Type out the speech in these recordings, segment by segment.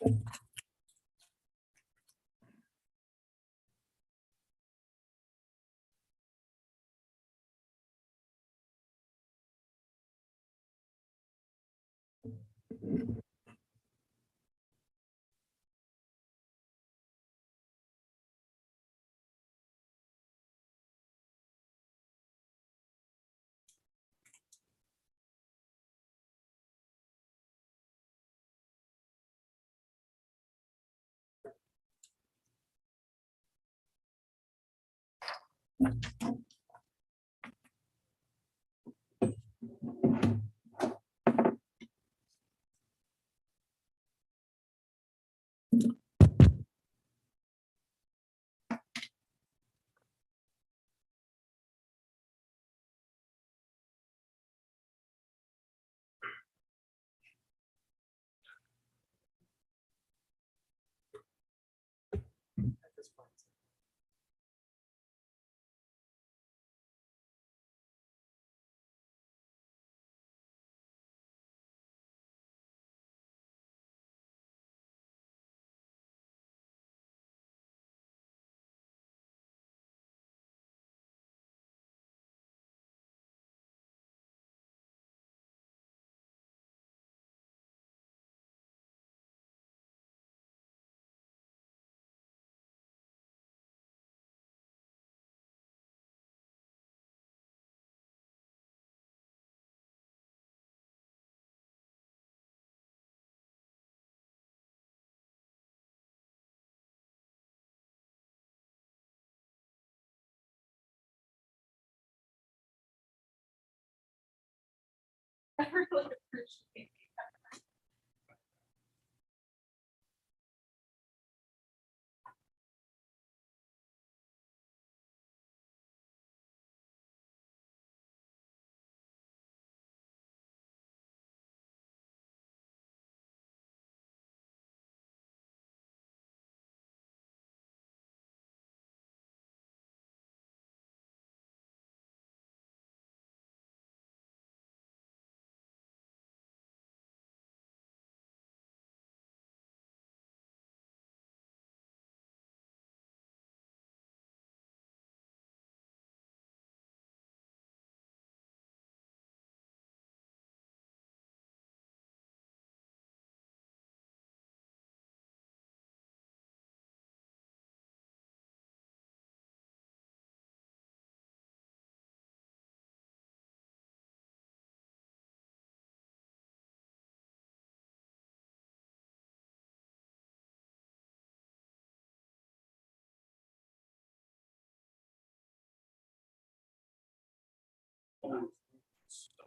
I really appreciate that.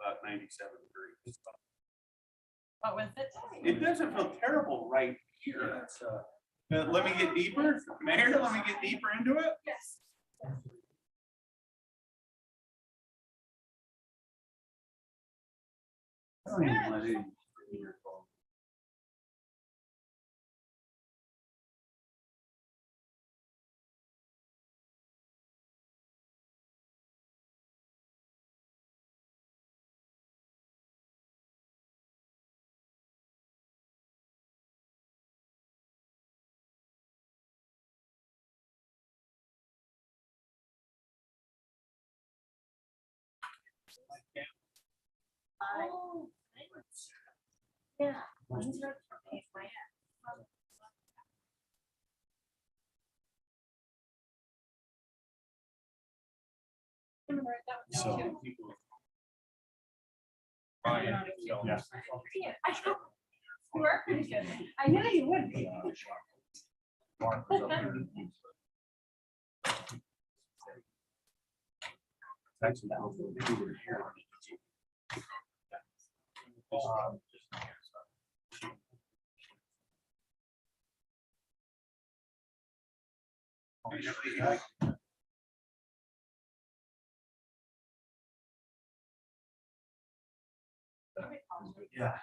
About 97 degrees. What was it? It doesn't feel terrible right here. Let me get deeper, Mayor. Let me get deeper into it. Yes. I don't even let it. Oh, yeah. So Yeah, I know. You are pretty good. I knew you would be. yeah.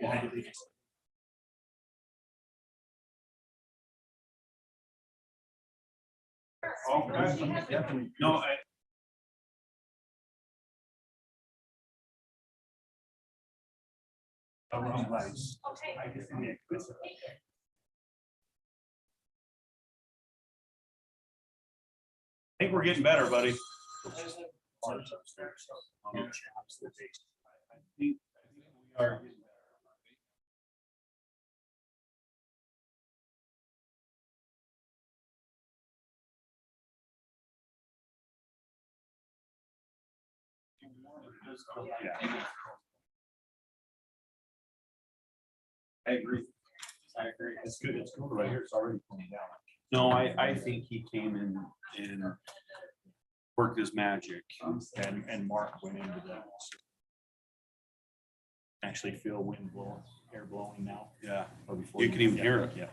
Oh, okay. No, Okay. I think we're getting better, buddy. Yeah. I agree. I agree. It's good. It's good right here. It's already coming down. No, I think he came in and worked his magic, and Mark went into that. Actually feel wind blowing, air blowing now. Yeah. You can even hear it. Yeah.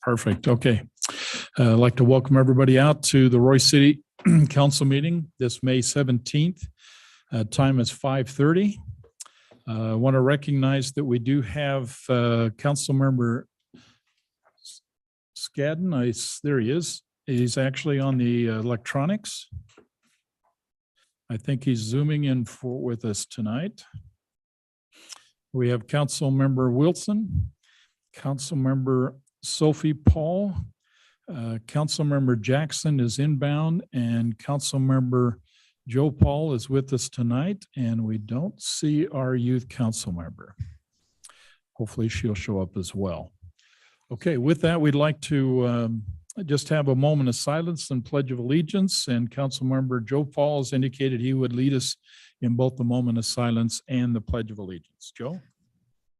Perfect. Okay. I'd like to welcome everybody out to the Roy City Council meeting this May 17th. Time is 5:30. I want to recognize that we do have Council Member Scadden. There he is. He's actually on the electronics. I think he's zooming in with us tonight. We have Council Member Wilson, Council Member Sophie Paul, Councilmember Jackson is inbound, and Councilmember Joe Paul is with us tonight, and we don't see our youth council member. Hopefully she'll show up as well. Okay, with that, we'd like to just have a moment of silence and pledge of allegiance, and Councilmember Joe Paul has indicated he would lead us in both the moment of silence and the pledge of allegiance. Joe?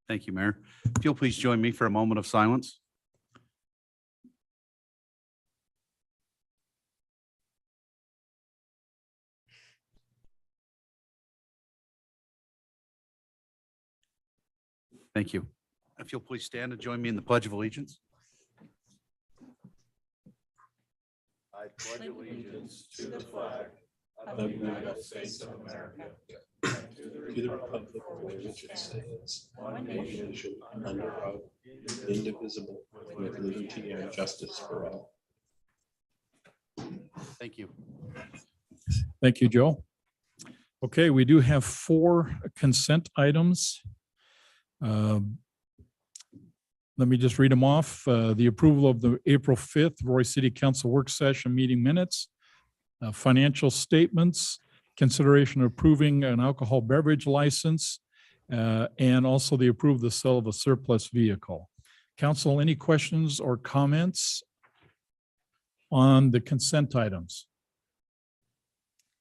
Thank you, Mayor. If you'll please join me for a moment of silence. Thank you. If you'll please stand and join me in the Pledge of Allegiance. I pledge allegiance to the flag of the United States of America, and to the republic for which it stands, one nation, under God, indivisible, with liberty and justice for all. Thank you. Thank you, Joe. Okay, we do have 4 consent items. Let me just read them off. The approval of the April 5th Roy City Council work session meeting minutes, financial statements, consideration of approving an alcohol beverage license, and also the approval of the sale of a surplus vehicle. Council, any questions or comments on the consent items?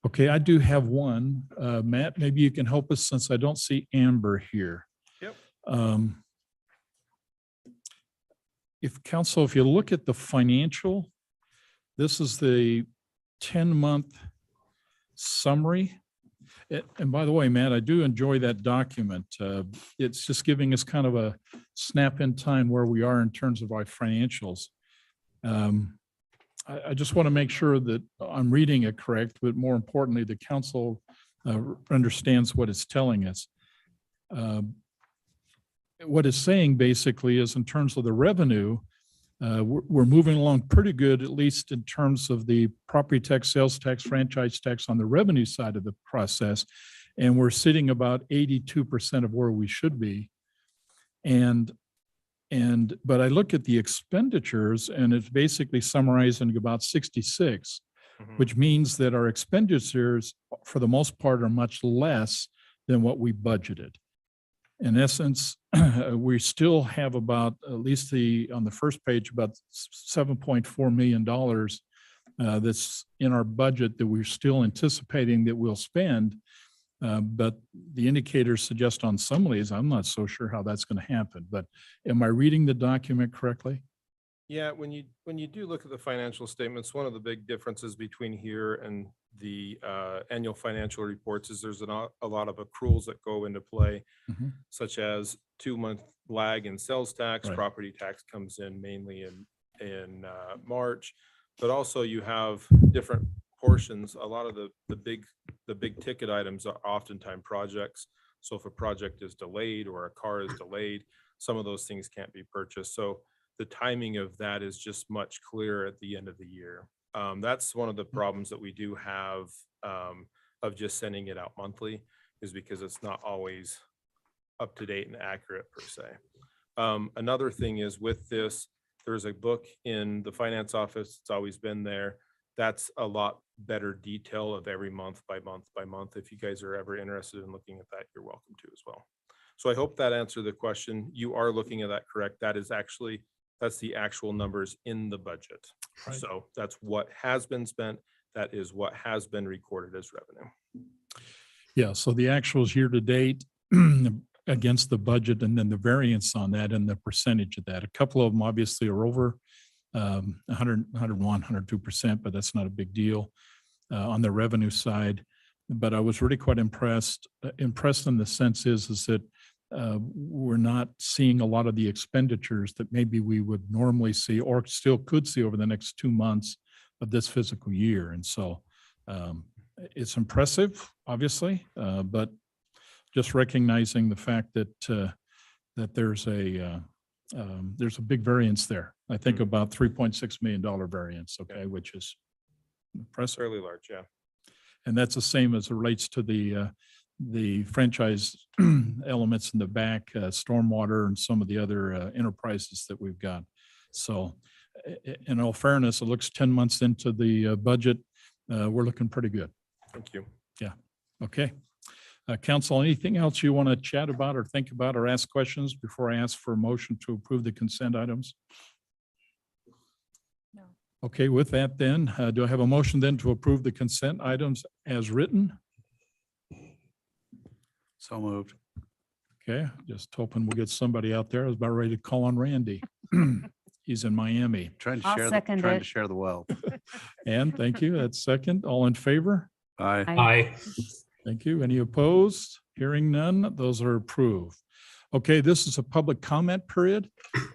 Okay, I do have one. Matt, maybe you can help us since I don't see Amber here. Yep. if council, if you look at the financial, this is the 10-month summary. And by the way, Matt, I do enjoy that document. It's just giving us kind of a snap in time where we are in terms of our financials. I just want to make sure that I'm reading it correct, but more importantly, the council understands what it's telling us. What it's saying basically is in terms of the revenue, we're moving along pretty good, at least in terms of the property tax, sales tax, franchise tax on the revenue side of the process. And we're sitting about 82% of where we should be. But I look at the expenditures and it's basically summarizing about 66, which means that our expenditures for the most part are much less than what we budgeted. In essence, we still have about, at least on the first page, about $7.4 million that's in our budget that we're still anticipating that we'll spend. But the indicators suggest on some of these, I'm not so sure how that's going to happen, but am I reading the document correctly? Yeah, when you do look at the financial statements, one of the big differences between here and the annual financial reports is there's a lot of accruals that go into play, such as 2-month lag in sales tax, Right. Property tax comes in mainly in March, but also you have different portions. A lot of the big ticket items are oftentimes projects. So if a project is delayed or a car is delayed, some of those things can't be purchased. So the timing of that is just much clearer at the end of the year. That's one of the problems that we do have of just sending it out monthly, is because it's not always up to date and accurate per se. Another thing is with this, there's a book in the finance office. It's always been there. That's a lot better detail of every month by month by month. If you guys are ever interested in looking at that, you're welcome to as well. So I hope that answered the question. You are looking at that correct. That's the actual numbers in the budget. Right. So that's what has been spent. That is what has been recorded as revenue. Yeah, so the actuals year to date against the budget and then the variance on that and the percentage of that. A couple of them obviously are over 100, 101, 102%, but that's not a big deal on the revenue side. But I was really quite impressed. Impressed in the sense is that we're not seeing a lot of the expenditures that maybe we would normally see or still could see over the next 2 months of this fiscal year. And so it's impressive, obviously, but just recognizing the fact that there's a big variance there. I think about $3.6 million variance, okay, which is impressive. Fairly large, yeah. And that's the same as it relates to the franchise elements in the back, stormwater and some of the other enterprises that we've got. So in all fairness, it looks 10 months into the budget. We're looking pretty good. Thank you. Yeah. Okay. Council, anything else you want to chat about or think about or ask questions before I ask for a motion to approve the consent items? No. Okay, with that then, do I have a motion then to approve the consent items as written? So moved. Okay, just hoping we'll get somebody out there. I was about ready to call on Randy. He's in Miami. Trying to I'll share, second trying it. to share the wealth. And thank you. That's second. All in favor? Aye. Aye. Thank you. Any opposed? Hearing none, those are approved. Okay, this is a public comment period.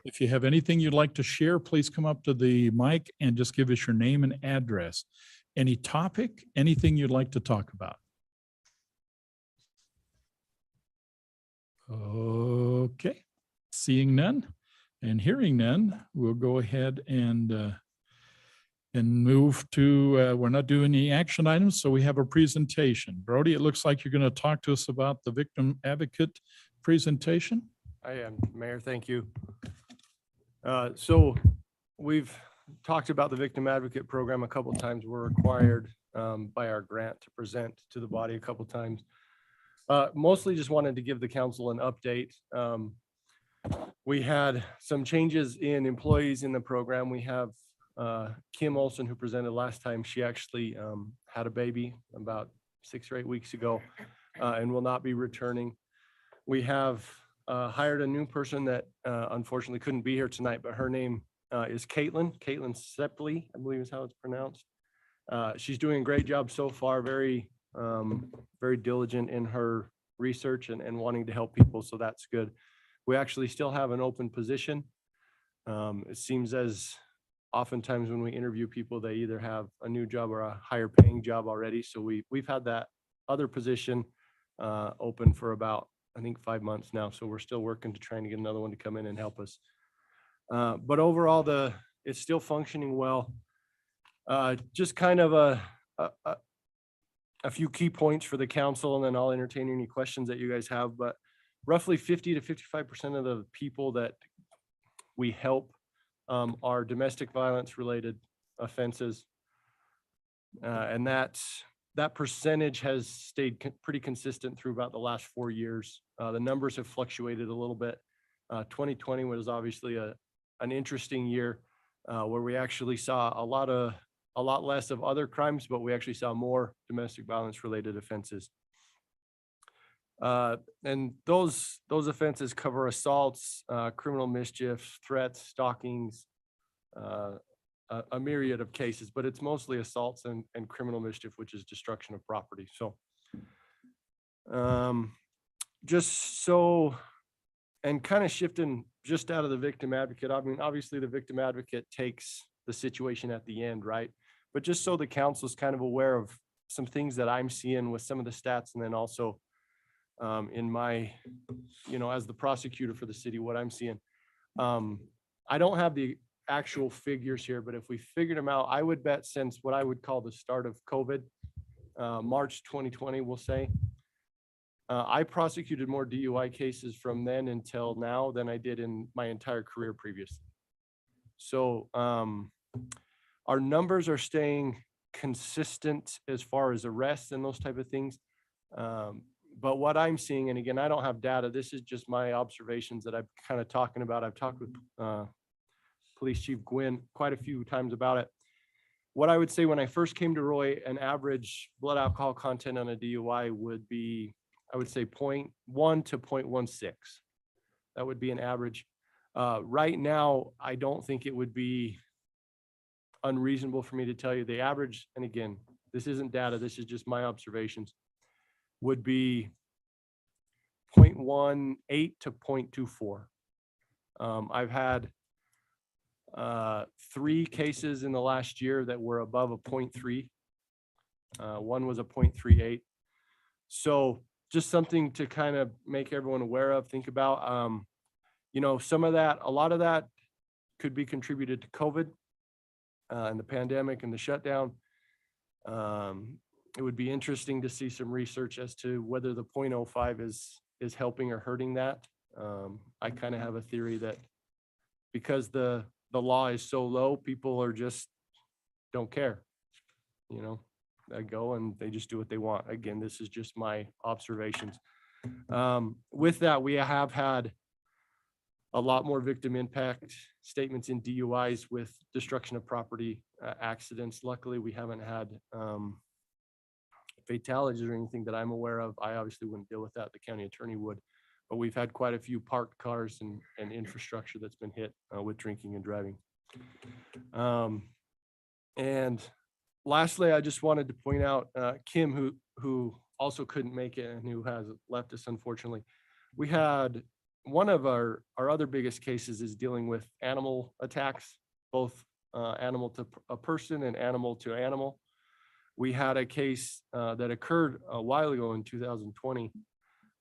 If you have anything you'd like to share, please come up to the mic and just give us your name and address. Any topic, anything you'd like to talk about? Okay, seeing none and hearing none, we'll go ahead and move to, we're not doing any action items, so we have a presentation. Brody, it looks like you're going to talk to us about the victim advocate presentation. I am, Mayor, thank you. So we've talked about the Victim Advocate Program a couple of times. We're required by our grant to present to the body a couple of times. Mostly just wanted to give the council an update. We had some changes in employees in the program. We have Kim Olson, who presented last time. She actually had a baby about 6 or 8 weeks ago and will not be returning. We have hired a new person that unfortunately couldn't be here tonight, but her name is Caitlin Sepley, I believe is how it's pronounced. She's doing a great job so far, very diligent in her research and wanting to help people, so that's good. We actually still have an open position. It seems as oftentimes when we interview people, they either have a new job or a higher paying job already. So we've had that other position open for about, I think, 5 months now. So we're still working to trying to get another one to come in and help us. But overall, it's still functioning well. Just kind of a few key points for the council, and then I'll entertain any questions that you guys have. But roughly 50 to 55% of the people that we help are domestic violence related offenses. And that percentage has stayed pretty consistent through about the last 4 years. The numbers have fluctuated a little bit. 2020 was obviously an interesting year where we actually saw a lot less of other crimes, but we actually saw more domestic violence related offenses. And those offenses cover assaults, criminal mischief, threats, stalkings, a myriad of cases, but it's mostly assaults and criminal mischief, which is destruction of property. So and kind of shifting just out of the victim advocate, I mean, obviously the victim advocate takes the situation at the end, right? But just so the council is kind of aware of some things that I'm seeing with some of the stats, and then also in my, as the prosecutor for the city, what I'm seeing. I don't have the actual figures here, but if we figured them out, I would bet since what I would call the start of COVID, March 2020, we'll say, I prosecuted more DUI cases from then until now than I did in my entire career previously. So our numbers are staying consistent as far as arrests and those type of things. But what I'm seeing, and again, I don't have data, this is just my observations that I'm kind of talking about. I've talked with Police Chief Gwynn quite a few times about it. What I would say when I first came to Roy, an average blood alcohol content on a DUI would be, I would say 0.1 to 0.16. That would be an average. Right now, I don't think it would be unreasonable for me to tell you the average, and again, this isn't data, this is just my observations, would be 0.18 to 0.24. I've had 3 cases in the last year that were above a 0.3. One was a 0.38. So just something to kind of make everyone aware of, think about. Some of that, a lot of that could be contributed to COVID and the pandemic and the shutdown. It would be interesting to see some research as to whether the 0.05 is helping or hurting that. I kind of have a theory that because the law is so low, people are just don't care. They go and they just do what they want. Again, this is just my observations. With that, we have had a lot more victim impact statements in DUIs with destruction of property accidents. Luckily, we haven't had fatalities or anything that I'm aware of. I obviously wouldn't deal with that. The county attorney would, but we've had quite a few parked cars and infrastructure that's been hit with drinking and driving. And lastly, I just wanted to point out Kim, who also couldn't make it and who has left us, unfortunately. We had one of our other biggest cases is dealing with animal attacks, both animal to a person and animal to animal. We had a case that occurred a while ago in 2020,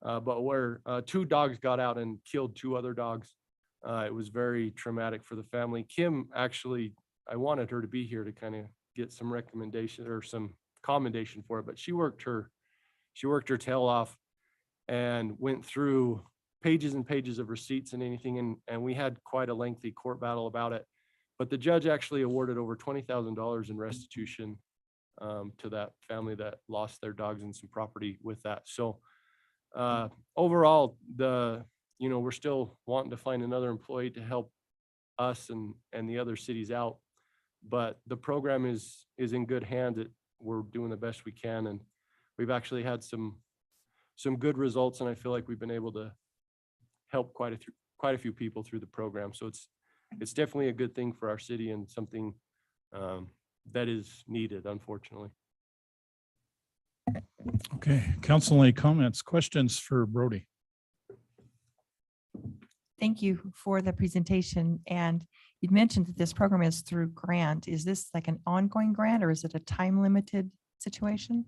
but where 2 dogs got out and killed 2 other dogs. It was very traumatic for the family. Kim, actually, I wanted her to be here to kind of get some recommendation or some commendation for it, but she worked her tail off and went through pages and pages of receipts and anything, and we had quite a lengthy court battle about it. But the judge actually awarded over $20,000 in restitution to that family that lost their dogs and some property with that. So overall, we're still wanting to find another employee to help us and the other cities out, but the program is in good hands. We're doing the best we can, and we've actually had some good results, and I feel like we've been able to helped quite a few people through the program. So it's definitely a good thing for our city and something that is needed, unfortunately. Okay, council, any comments, questions for Brody? Thank you for the presentation. And you'd mentioned that this program is through grant. Is this like an ongoing grant or is it a time limited situation?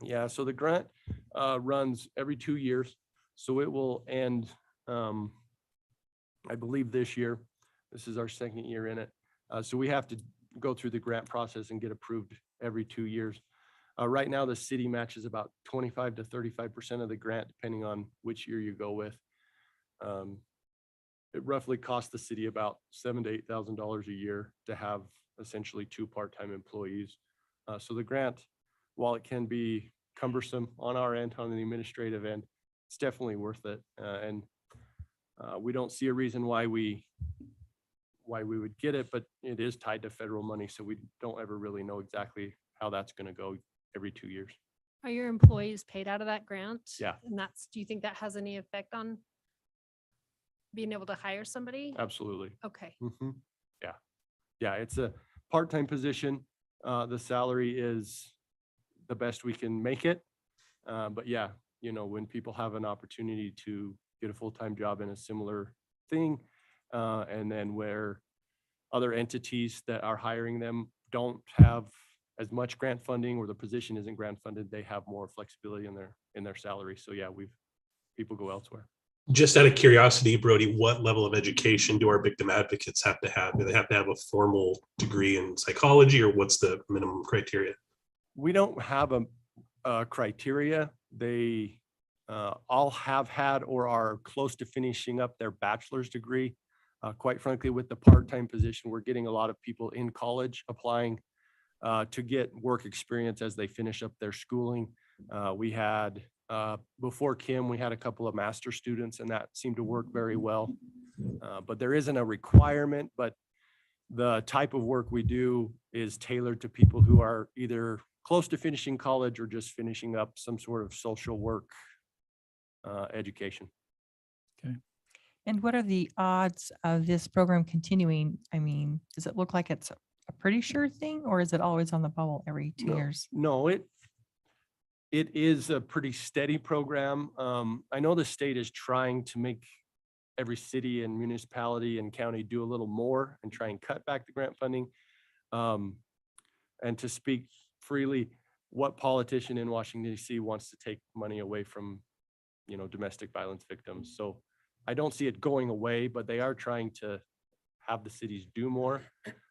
Yeah, so the grant runs every 2 years. So it will end, I believe this year. This is our second year in it. So we have to go through the grant process and get approved every 2 years. Right now, the city matches about 25 to 35% of the grant, depending on which year you go with. It roughly costs the city about $7,000 to $8,000 a year to have essentially 2 part-time employees. So the grant, while it can be cumbersome on our end, on the administrative end, it's definitely worth it. And we don't see a reason why we would get it, but it is tied to federal money. So we don't ever really know exactly how that's going to go every 2 years. Are your employees paid out of that grant? Yeah. And do you think that has any effect on being able to hire somebody? Absolutely. Okay. Yeah. Yeah. It's a part-time position. The salary is the best we can make it. But yeah, you know, when people have an opportunity to get a full-time job in a similar thing, and then where other entities that are hiring them don't have as much grant funding or the position isn't grant funded, they have more flexibility in their salary. So yeah, people go elsewhere. Just out of curiosity, Brody, what level of education do our victim advocates have to have? Do they have to have a formal degree in psychology, or what's the minimum criteria? We don't have a criteria. They all have had or are close to finishing up their bachelor's degree. Quite frankly, with the part-time position, we're getting a lot of people in college applying to get work experience as they finish up their schooling. We had, before Kim, we had a couple of master students, and that seemed to work very well. But there isn't a requirement, but the type of work we do is tailored to people who are either close to finishing college or just finishing up some sort of social work education. And what are the odds of this program continuing? I mean, does it look like it's a pretty sure thing, or is it always on the bubble every 2 years? No, it is a pretty steady program. I know the state is trying to make every city and municipality and county do a little more and try and cut back the grant funding. And to speak freely, what politician in Washington, D.C. wants to take money away from, you know, domestic violence victims? So I don't see it going away, but they are trying to have the cities do more.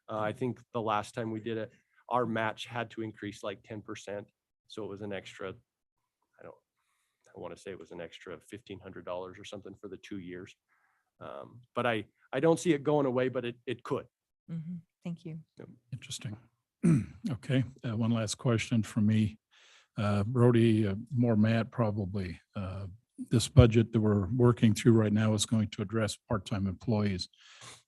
I think the last time we did it, our match had to increase like 10%. So it was an extra, I want to say it was an extra $1,500 or something for the 2 years. But I don't see it going away, but it could. Thank you. Interesting. Okay, one last question from me. Brody, more Matt probably. This budget that we're working through right now is going to address part-time employees.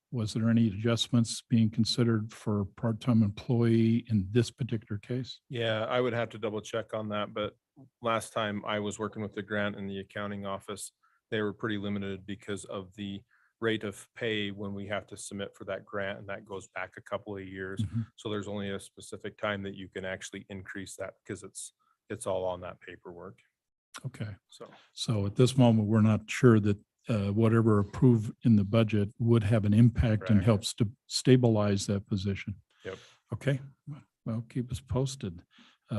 Was there any adjustments being considered for part-time employee in this particular case? Yeah, I would have to double check on that, but last time I was working with the grant in the accounting office, they were pretty limited because of the rate of pay when we have to submit for that grant, and that goes back a couple of years. So there's only a specific time that you can actually increase that because it's all on that paperwork. Okay, So so at this moment, we're not sure that whatever approved in the budget would have an impact and Correct. helps to stabilize that position. Yep. Okay, well, keep us posted.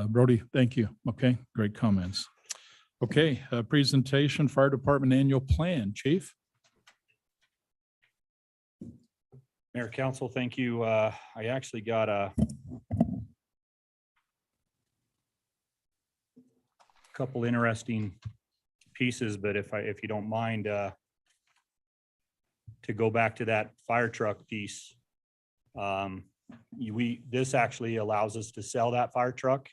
Brody, thank you. Okay, great comments. Okay, presentation, fire department annual plan, chief. Mayor, council, thank you. I actually got a couple interesting pieces, but if you don't mind, to go back to that fire truck piece, this actually allows us to sell that fire truck.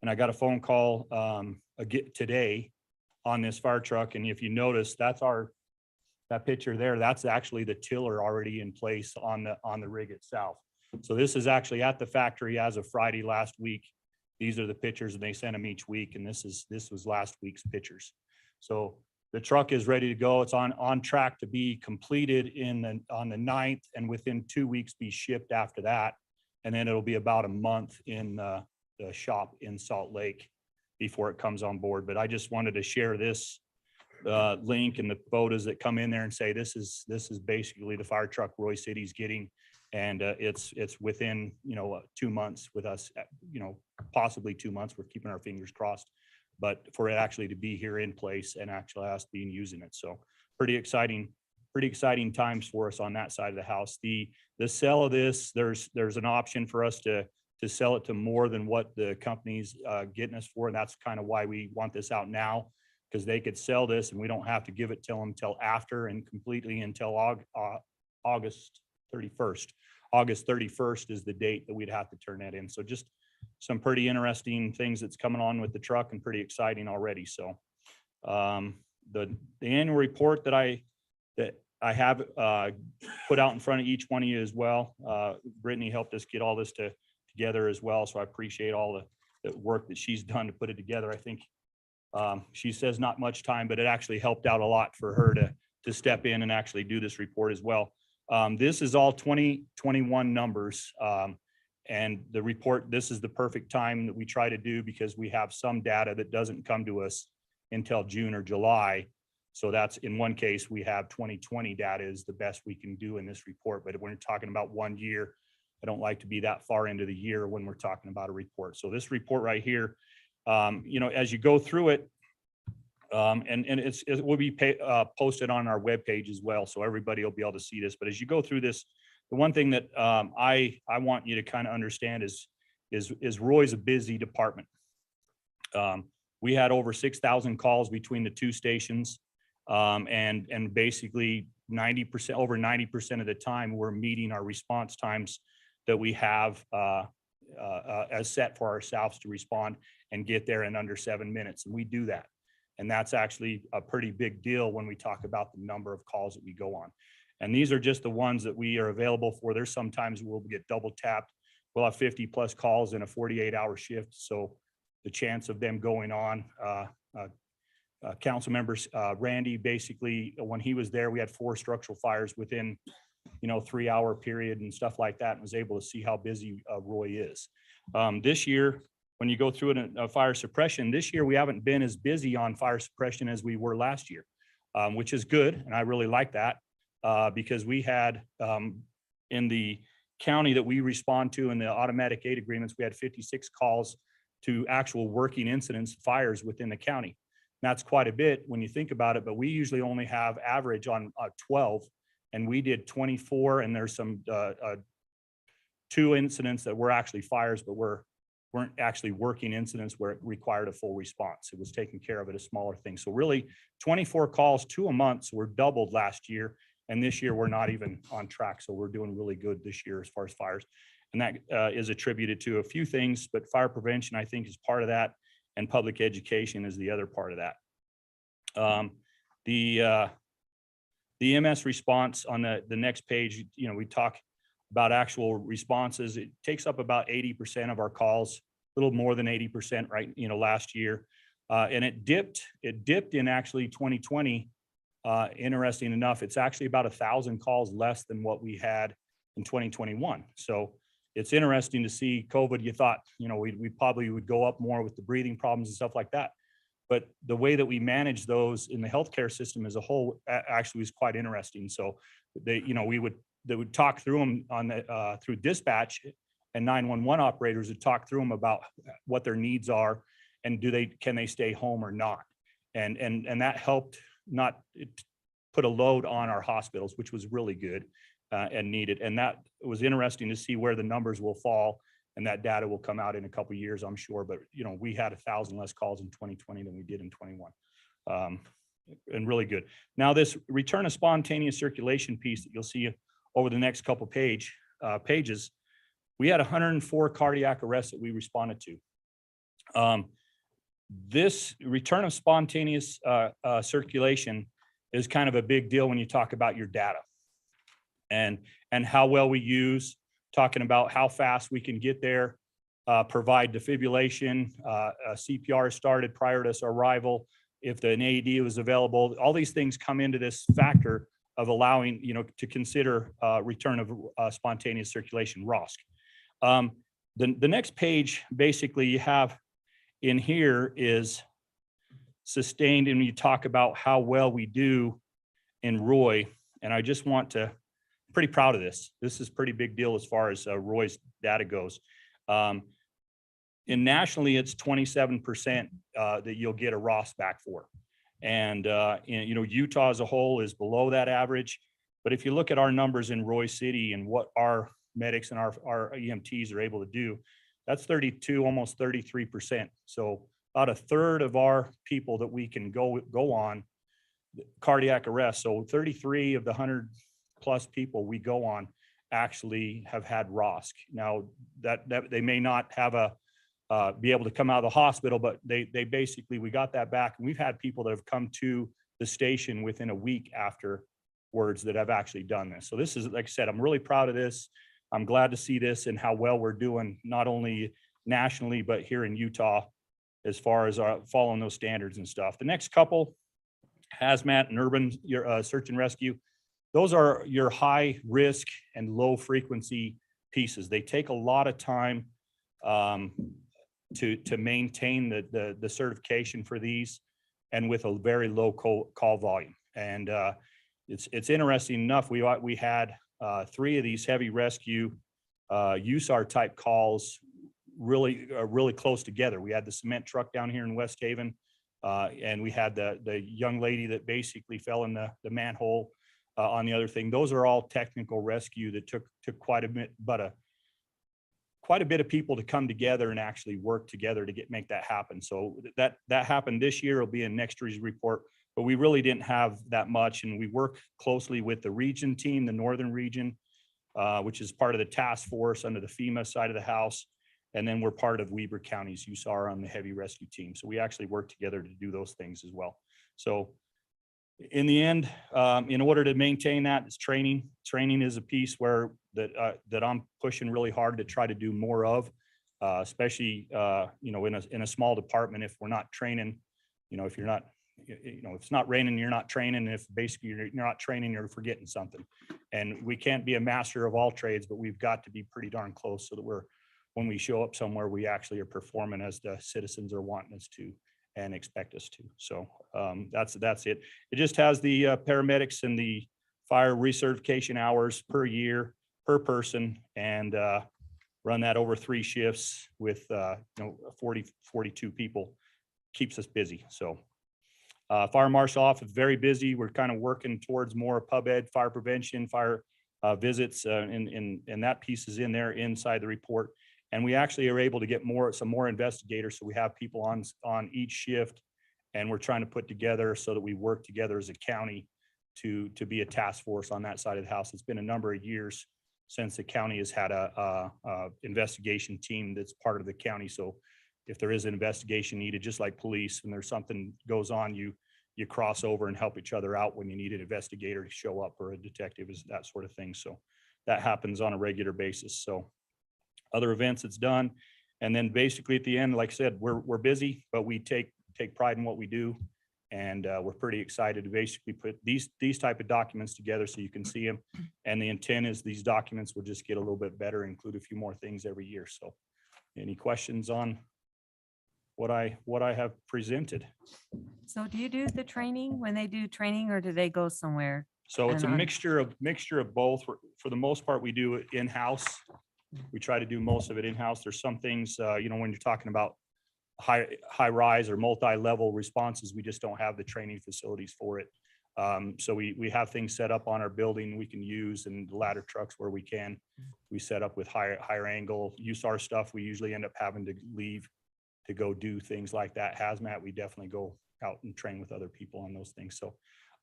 And I got a phone call again today on this fire truck, and if you notice, that picture there, that's actually the tiller already in place on the rig itself. So this is actually at the factory as of Friday last week. These are the pictures, and they send them each week, and this was last week's pictures. So the truck is ready to go. It's on track to be completed on the 9th, and within 2 weeks be shipped after that. And then it'll be about a month in the shop in Salt Lake before it comes on board. But I just wanted to share this link and the photos that come in there and say, this is basically the fire truck Roy City's getting. And it's within, 2 months with us, possibly 2 months. We're keeping our fingers crossed, but for it actually to be here in place and actually us being using it. So pretty exciting times for us on that side of the house. The sale of this, there's an option for us to sell it to more than what the company's getting us for. And that's kind of why we want this out now, because they could sell this and we don't have to give it to them till after and completely until August 31st. August 31st is the date that we'd have to turn that in. So just some pretty interesting things that's coming on with the truck and pretty exciting already. So the annual report that I have put out in front of each one of you as well. Brittany helped us get all this together as well. So I appreciate all the work that she's done to put it together. I think she says not much time, but it actually helped out a lot for her to step in and actually do this report as well. This is all 2021 numbers. And the report, this is the perfect time that we try to do because we have some data that doesn't come to us until June or July. So that's in one case, we have 2020 data is the best we can do in this report. But when we're talking about 1 year, I don't like to be that far into the year when we're talking about a report. So this report right here, as you go through it, and it will be posted on our webpage as well. So everybody will be able to see this. But as you go through this, the one thing that I want you to kind of understand is Roy's a busy department. We had over 6,000 calls between the two stations. And basically over 90% of the time we're meeting our response times that we have as set for ourselves to respond and get there in under 7 minutes. And we do that. And that's actually a pretty big deal when we talk about the number of calls that we go on. And these are just the ones that we are available for. There's sometimes we'll get double tapped. We'll have 50 plus calls in a 48-hour shift. So the chance of them going on, council members, Randy, basically when he was there, we had 4 structural fires within, 3-hour period and stuff like that, and was able to see how busy Roy is. This year, when you go through a fire suppression, this year we haven't been as busy on fire suppression as we were last year, which is good. And I really like that because we had in the county that we respond to in the automatic aid agreements, we had 56 calls to actual working incidents, fires within the county. That's quite a bit when you think about it, but we usually only have average on 12, and we did 24, and there's some 2 incidents that were actually fires, but weren't actually working incidents where it required a full response. It was taking care of it, a smaller thing. So really 24 calls, 2 a month, so we're doubled last year, and this year we're not even on track. So we're doing really good this year as far as fires. And that is attributed to a few things, but fire prevention, I think, is part of that. And public education is the other part of that. The EMS response on the next page, we talk about actual responses. It takes up about 80% of our calls, a little more than 80%, right? Last year, and it dipped in actually 2020. Interesting enough, it's actually about 1,000 calls less than what we had in 2021. So it's interesting to see COVID. You thought, we probably would go up more with the breathing problems and stuff like that. But the way that we manage those in the healthcare system as a whole actually was quite interesting. So they would talk through them through dispatch, and 911 operators would talk through them about what their needs are and can they stay home or not. And that helped not put a load on our hospitals, which was really good. And needed. And that was interesting to see where the numbers will fall, and that data will come out in a couple of years, I'm sure. But, we had 1,000 less calls in 2020 than we did in 21. And really good. Now, this return of spontaneous circulation piece that you'll see over the next couple pages, we had 104 cardiac arrests that we responded to. This return of spontaneous circulation is kind of a big deal when you talk about your data. And how well we use, talking about how fast we can get there, provide defibrillation, CPR started prior to our arrival, if an AED was available, all these things come into this factor of allowing, to consider return of spontaneous circulation, ROSC. The next page, basically you have in here is sustained, and you talk about how well we do in Roy. And I just want to, pretty proud of this. This is a pretty big deal as far as Roy's data goes. And nationally, it's 27% that you'll get a ROS back for. And, Utah as a whole is below that average. But if you look at our numbers in Roy City and what our medics and our EMTs are able to do, that's 32, almost 33%. So about a third of our people that we can go on cardiac arrest. So 33 of the 100 plus people we go on actually have had ROSC. Now that they may not have be able to come out of the hospital, but they basically, we got that back. And we've had people that have come to the station within a week afterwards that have actually done this. So this is, like I said, I'm really proud of this. I'm glad to see this and how well we're doing, not only nationally, but here in Utah, as far as following those standards and stuff. The next couple, hazmat and urban search and rescue, those are your high risk and low frequency pieces. They take a lot of time to maintain the certification for these, and with a very low call volume. And it's interesting enough, we had 3 of these heavy rescue USAR type calls really close together. We had the cement truck down here in West Haven, and we had the young lady that basically fell in the manhole on the other thing. Those are all technical rescue that took quite a bit, but quite a bit of people to come together and actually work together to make that happen. So that happened this year. It'll be in next year's report, but we really didn't have that much. And we work closely with the region team, the Northern region, which is part of the task force under the FEMA side of the house. And then we're part of Weber County's USAR on the heavy rescue team. So we actually work together to do those things as well. So in the end, in order to maintain that, it's training. Training is a piece that I'm pushing really hard to try to do more of, especially in a small department. If we're not training, if you're not, if it's not raining, you're not training. If basically you're not training, you're forgetting something. And we can't be a master of all trades, but we've got to be pretty darn close so that when we show up somewhere, we actually are performing as the citizens are wanting us to and expect us to. So that's it. It just has the paramedics and the fire recertification hours per year per person, and run that over 3 shifts with 42 people. Keeps us busy. So fire marshal office, very busy. We're kind of working towards more pub ed, fire prevention, fire visits, and that piece is in there inside the report. And we actually are able to get some more investigators. So we have people on each shift, and we're trying to put together so that we work together as a county to be a task force on that side of the house. It's been a number of years since the county has had a investigation team that's part of the county. So if there is an investigation needed, just like police, and there's something goes on, you cross over and help each other out when you need an investigator to show up, or a detective, is that sort of thing. So that happens on a regular basis. So other events, it's done. And then basically at the end, like I said, we're busy, but we take pride in what we do. And we're pretty excited to basically put these type of documents together so you can see them. And the intent is these documents will just get a little bit better, include a few more things every year. So any questions on what I have presented? So do you do the training when they do training, or do they go somewhere? So it's a And mixture of both. For the most part, we do it in-house. We try to do most of it in-house. There's some things, when you're talking about high rise or multi-level responses, we just don't have the training facilities for it. So we have things set up on our building we can use, and the ladder trucks where we can. We set up with higher angle USAR stuff. We usually end up having to leave to go do things like that. Hazmat, we definitely go out and train with other people on those things. So,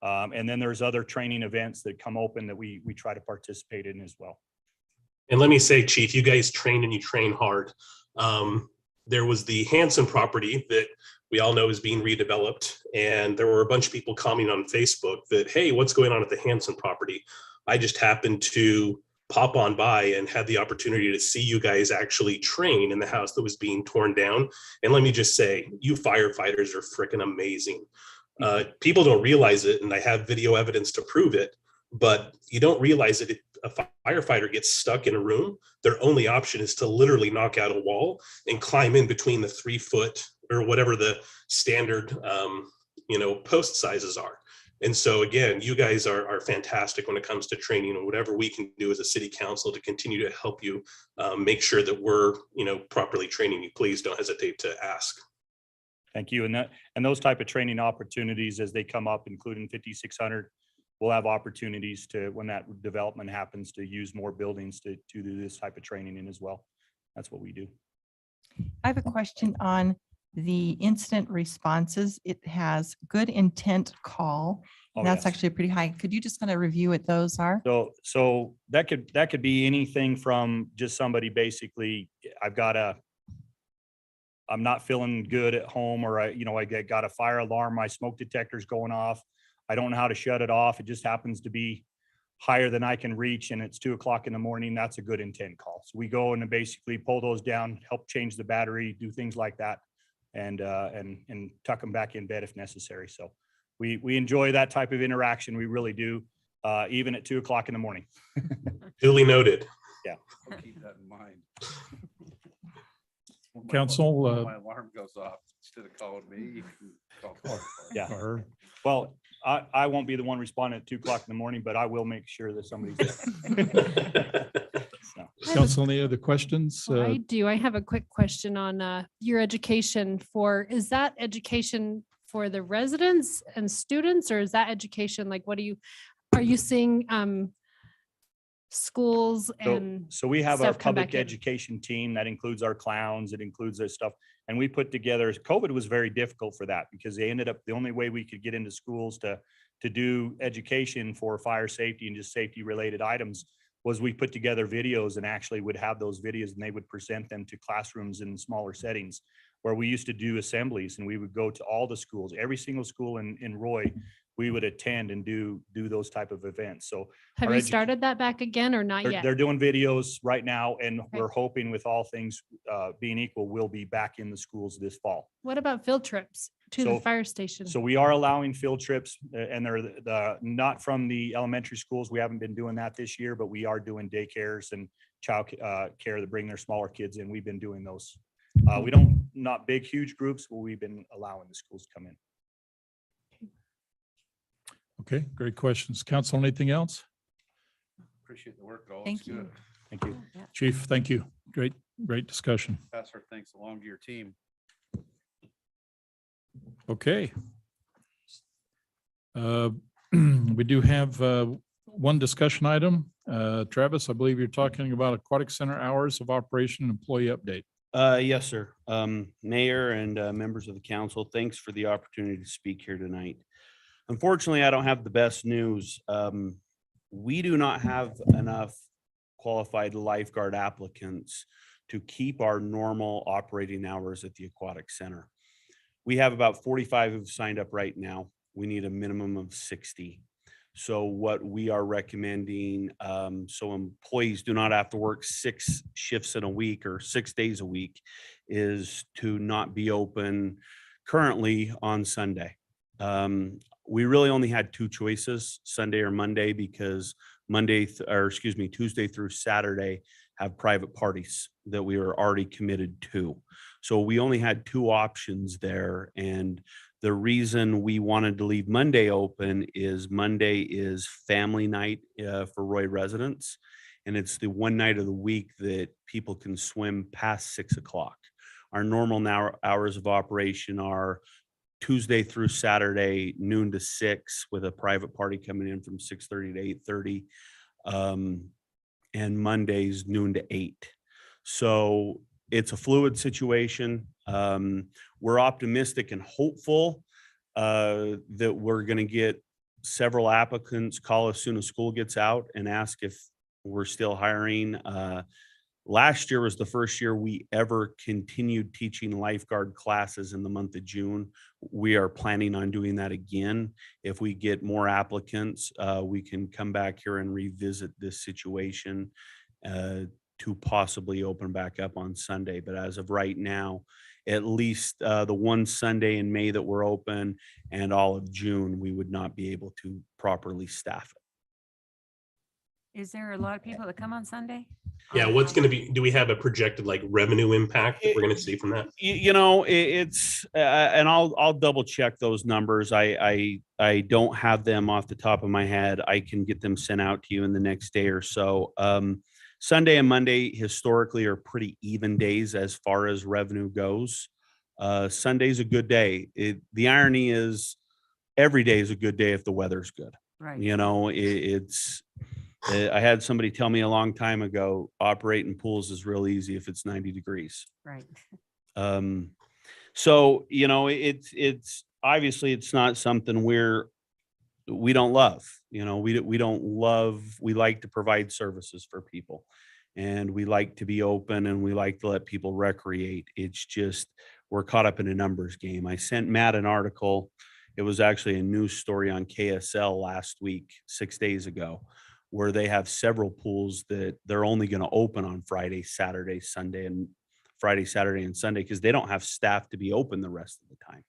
and then there's other training events that come open that we try to participate in as well. And let me say, Chief, you guys train and you train hard. There was the Hanson property that we all know is being redeveloped. And there were a bunch of people commenting on Facebook that, hey, what's going on at the Hanson property? I just happened to pop on by and had the opportunity to see you guys actually train in the house that was being torn down. And let me just say, you firefighters are freaking amazing. People don't realize it, and I have video evidence to prove it, but you don't realize that if a firefighter gets stuck in a room, their only option is to literally knock out a wall and climb in between the 3 foot or whatever the standard, post sizes are. And so again, you guys are fantastic when it comes to training, and whatever we can do as a city council to continue to help you make sure that we're, properly training you, please don't hesitate to ask. Thank you. And those type of training opportunities as they come up, including 5600, we'll have opportunities to, when that development happens, to use more buildings to do this type of training in as well. That's what we do. I have a question on the incident responses. It has good intent call. Oh, And that's yes. actually pretty high. Could you just kind of review what those are? So that could be anything from just somebody basically, I'm not feeling good at home, or I got a fire alarm, my smoke detector's going off. I don't know how to shut it off. It just happens to be higher than I can reach, and it's 2 o'clock in the morning. That's a good intent call. So we go and basically pull those down, help change the battery, do things like that, and tuck them back in bed if necessary. So we enjoy that type of interaction. We really do, even at 2 o'clock in the morning. Duly noted. Yeah. I'll keep that in mind. When Council, when my alarm goes off, instead of calling me, you can call. Yeah. or Well, I won't be the one responding at 2 o'clock in the morning, but I will make sure that somebody's there. So. council, any other questions? Well, I do. I have a quick question on your education is that education for the residents and students, or is that education like, are you seeing schools and So we have our stuff come public back in? education team that includes our clowns, it includes this stuff. And we put together, COVID was very difficult for that because they ended up, the only way we could get into schools to do education for fire safety and just safety related items was we put together videos and actually would have those videos and they would present them to classrooms in smaller settings where we used to do assemblies, and we would go to all the schools, every single school in Roy, we would attend and do those type of events. So Have our you edu- started that back again or not they're, yet? they're doing videos right now, and Okay. we're hoping with all things being equal, we'll be back in the schools this fall. What about field trips to the So- fire station? So we are allowing field trips, and they're not from the elementary schools. We haven't been doing that this year, but we are doing daycares and child care that bring their smaller kids in. We've been doing those. We don't, not big, huge groups, but we've been allowing the schools to come in. Okay, great questions. Council, anything else? Appreciate the work. It all Thank looks good. Thank you. Chief, thank you. Great discussion. Pass our thanks along to your team. Okay. We do have one discussion item. Travis, I believe you're talking about Aquatic Center hours of operation and employee update. Yes, sir. Mayor and members of the council, thanks for the opportunity to speak here tonight. Unfortunately, I don't have the best news. We do not have enough qualified lifeguard applicants to keep our normal operating hours at the Aquatic Center. We have about 45 who've signed up right now. We need a minimum of 60. So what we are recommending, so employees do not have to work 6 shifts in a week or 6 days a week, is to not be open currently on Sunday. We really only had 2 choices, Sunday or Monday, because Tuesday through Saturday have private parties that we were already committed to. So we only had 2 options there. And the reason we wanted to leave Monday open is Monday is family night for Roy residents. And it's the one night of the week that people can swim past 6 o'clock. Our normal hours of operation are Tuesday through Saturday, noon to 6, with a private party coming in from 6:30 to 8:30. And Mondays, noon to 8. So it's a fluid situation. We're optimistic and hopeful that we're going to get several applicants call as soon as school gets out and ask if we're still hiring. Last year was the first year we ever continued teaching lifeguard classes in the month of June. We are planning on doing that again. If we get more applicants, we can come back here and revisit this situation to possibly open back up on Sunday. But as of right now, at least the one Sunday in May that we're open and all of June, we would not be able to properly staff it. Is there a lot of people that come on Sunday? Yeah, what's going to be, do we have a projected like revenue impact that we're going to see from that? You know, it's and I'll double check those numbers. I don't have them off the top of my head. I can get them sent out to you in the next day or so. Sunday and Monday historically are pretty even days as far as revenue goes. Sunday's a good day. The irony is every day is a good day if the weather's good. Right. You know, I had somebody tell me a long time ago, operating pools is real easy if it's 90 degrees. Right. So, you know, it's obviously it's not something we don't love, you know, we don't love, we like to provide services for people and we like to be open and we like to let people recreate. It's just, we're caught up in a numbers game. I sent Matt an article. It was actually a news story on KSL last week, 6 days ago, where they have several pools that they're only going to open on Friday, Saturday, Sunday, and Friday, Saturday, and Sunday because they don't have staff to be open the rest of the time.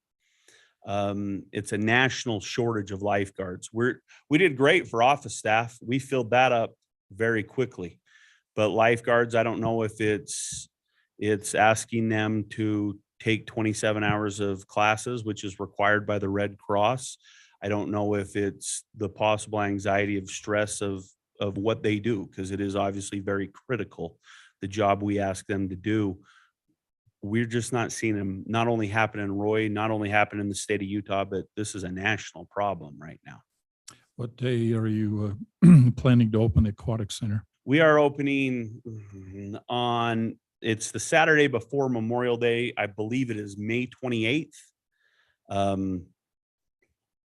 It's a national shortage of lifeguards. We did great for office staff. We filled that up very quickly, but lifeguards, I don't know if it's asking them to take 27 hours of classes, which is required by the Red Cross. I don't know if it's the possible anxiety of stress of what they do, because it is obviously very critical, the job we ask them to do. We're just not seeing them not only happen in Roy, not only happen in the state of Utah, but this is a national problem right now. What day are you planning to open the Aquatic Center? We are opening on, it's the Saturday before Memorial Day. I believe it is May 28th.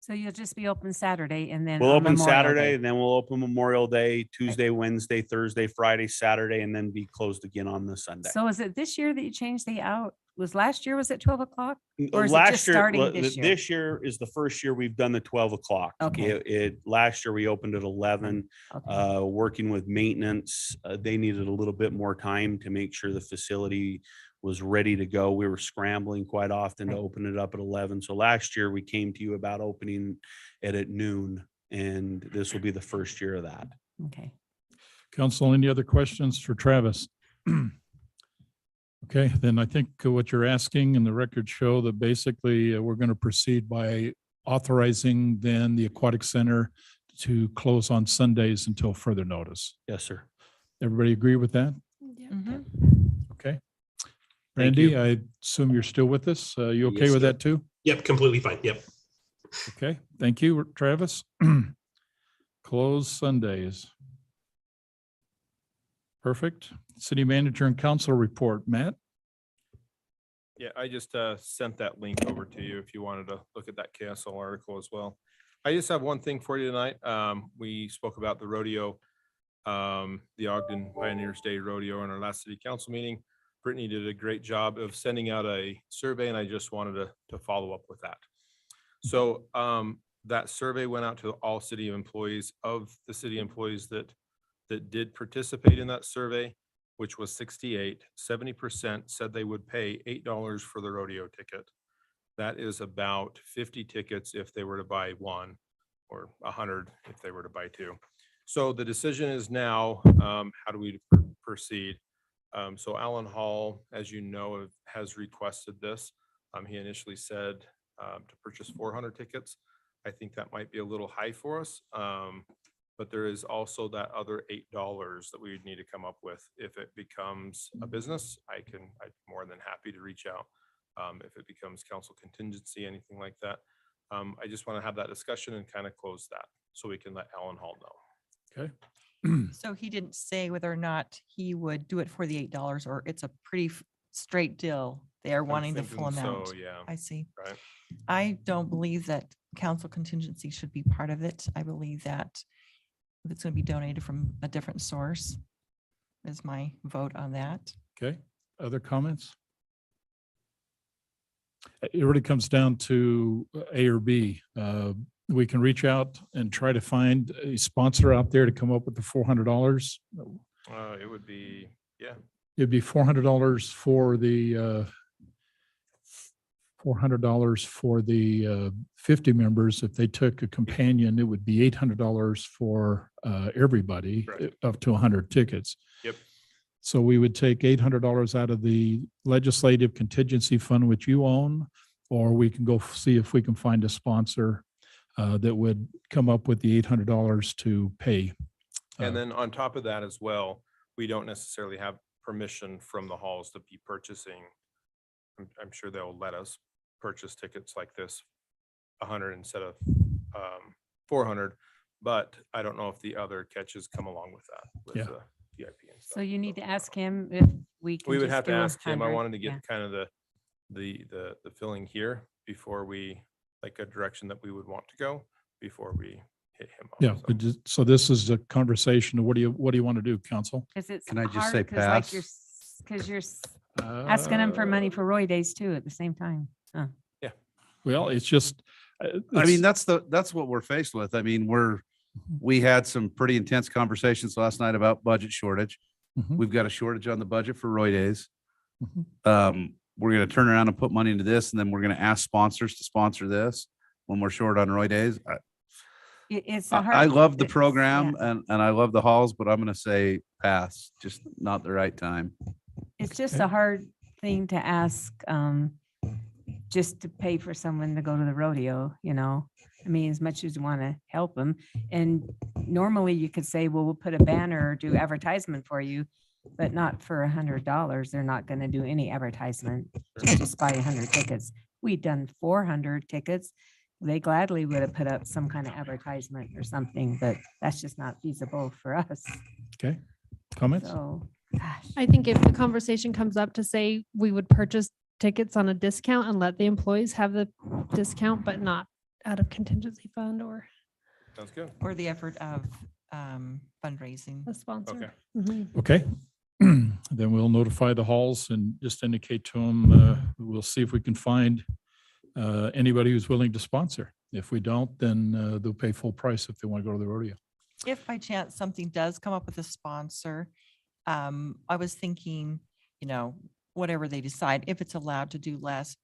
So you'll just be open Saturday and then We'll on open Memorial Saturday Day. and then we'll open Memorial Day, Tuesday, Wednesday, Thursday, Friday, Saturday, and then be closed again on the Sunday. So is it this year that you changed the out? Was last year, was it 12 o'clock? Or is it Last just year, starting this year? this year is the first year we've done the 12 o'clock. Okay. Last year we opened at 11, Okay. working with maintenance. They needed a little bit more time to make sure the facility was ready to go. We were scrambling quite often to open it up at 11. So last year we came to you about opening it at noon, and this will be the first year of that. Okay. Council, any other questions for Travis? Okay, then I think what you're asking and the records show that basically we're going to proceed by authorizing then the Aquatic Center to close on Sundays until further notice. Yes, sir. Everybody agree with that? Mhm. Okay. Thank Randy, you. I assume you're still with us. You okay Yes, with sir. that too? Yep, completely fine. Yep. Okay, thank you, Travis. Close Sundays. Perfect. City manager and council report, Matt. Yeah, I just sent that link over to you if you wanted to look at that KSL article as well. I just have one thing for you tonight. We spoke about the rodeo, the Ogden Pioneers Day Rodeo in our last city council meeting. Brittany did a great job of sending out a survey, and I just wanted to follow up with that. So that survey went out to all city employees. Of the city employees that did participate in that survey, which was 68, 70% said they would pay $8 for the rodeo ticket. That is about 50 tickets if they were to buy one, or 100 if they were to buy two. So the decision is now, how do we proceed? So Alan Hall, as you know, has requested this. He initially said to purchase 400 tickets. I think that might be a little high for us. But there is also that other $8 that we would need to come up with. If it becomes a business, I'm more than happy to reach out. If it becomes council contingency, anything like that. I just want to have that discussion and kind of close that so we can let Alan Hall know. Okay. So he didn't say whether or not he would do it for the $8 or it's a pretty straight deal. They are wanting the full thinking amount. so, yeah. I see. Right. I don't believe that council contingency should be part of it. I believe that it's going to be donated from a different source. is my vote on that. Okay, other comments? It really comes down to A or B. We can reach out and try to find a sponsor out there to come up with the $400. It would be, yeah, It'd be $400 for the $400 for the 50 members. If they took a companion, it would be $800 for everybody, Correct. up to 100 tickets. Yep. So we would take $800 out of the legislative contingency fund, which you own, or we can go see if we can find a sponsor that would come up with the $800 to pay. And then on top of that as well, we don't necessarily have permission from the halls to be purchasing. I'm sure they'll let us purchase tickets like this, 100 instead of 400, but I don't know if the other catches come along with that. With Yeah. the VIP and stuff. So you need to ask him if we can. We would just have to do ask him. I 100. wanted to Yeah. get kind of the feeling here before we, like a direction that we would want to go before we hit him. up. Yeah, So- but so this is a conversation. What do you want to do, council? Cause it's Can I just hard, say 'cause like you're, pass? cause you're asking them for money Uh, for Roy Days too at the same time. Well, it's just. I mean, that's what we're faced with. I mean, we had some pretty intense conversations last night about budget shortage. Mhm. We've got a shortage on the budget for Roy Days. Mhm. We're gonna turn around and put money into this, and then we're gonna ask sponsors to sponsor this when we're short on Roy Days. It's a hard. I love the it's- program yeah. and I love the halls, but I'm gonna say pass, just not the right time. It's just Okay. a hard thing to ask, just to pay for someone to go to the rodeo, you know? I mean, as much as you want to help them. And normally you could say, well, we'll put a banner or do advertisement for you, but not for $100. They're not going to do any advertisement to just buy 100 tickets. We'd done 400 tickets. They gladly would have put up some kind of advertisement or something, but that's just not feasible for us. Okay, comments? So, gosh. I think if the conversation comes up to say we would purchase tickets on a discount and let the employees have the discount, but not out of contingency fund or Sounds good. Or the effort of fundraising. a sponsor. Okay. Mhm. Okay, then we'll notify the halls and just indicate to them, we'll see if we can find anybody who's willing to sponsor. If we don't, then they'll pay full price if they want to go to the rodeo. If by chance something does come up with a sponsor, I was thinking, whatever they decide, if it's allowed to do less,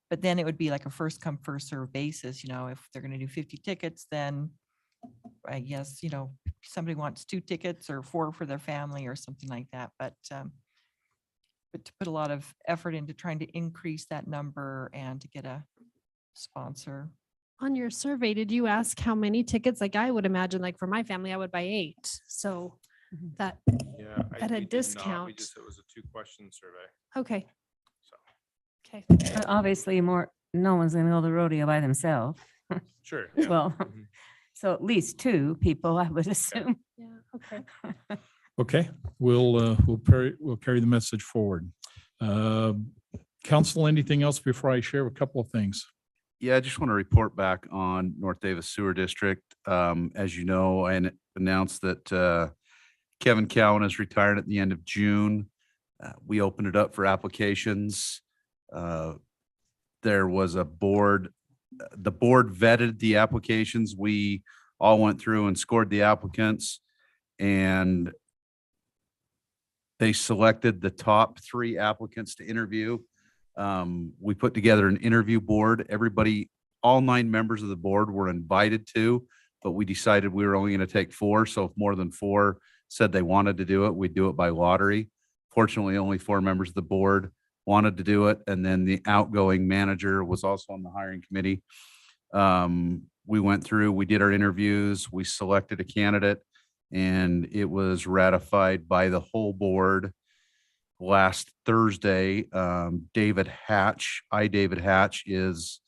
but then it would be like a first come, first serve basis, if they're going to do 50 tickets, then I guess, somebody wants 2 tickets or 4 for their family or something like that. But to put a lot of effort into trying to increase that number and to get a sponsor. On your survey, did you ask how many tickets? Like I would imagine, like for my family, I would buy 8. So Mhm. that, Yeah. At a we did not. We discount. just, it was a 2-question survey. okay. So, Okay. But obviously no one's gonna go to the rodeo by themselves. sure. yeah. Well, Mhm. so at least 2 people, I would assume. Yeah. Okay. Okay, we'll carry the message forward. Council, anything else before I share a couple of things? Yeah, I just want to report back on North Davis Sewer District. As you know, I announced that Kevin Cowan is retired at the end of June. We opened it up for applications. There was a board, the board vetted the applications. We all went through and scored the applicants, and they selected the top 3 applicants to interview. We put together an interview board. Everybody, all 9 members of the board were invited to, but we decided we were only going to take 4. So if more than 4 said they wanted to do it, we'd do it by lottery. Fortunately, only 4 members of the board wanted to do it. And then the outgoing manager was also on the hiring committee. We went through, we did our interviews, we selected a candidate, and it was ratified by the whole board last Thursday. David Hatch is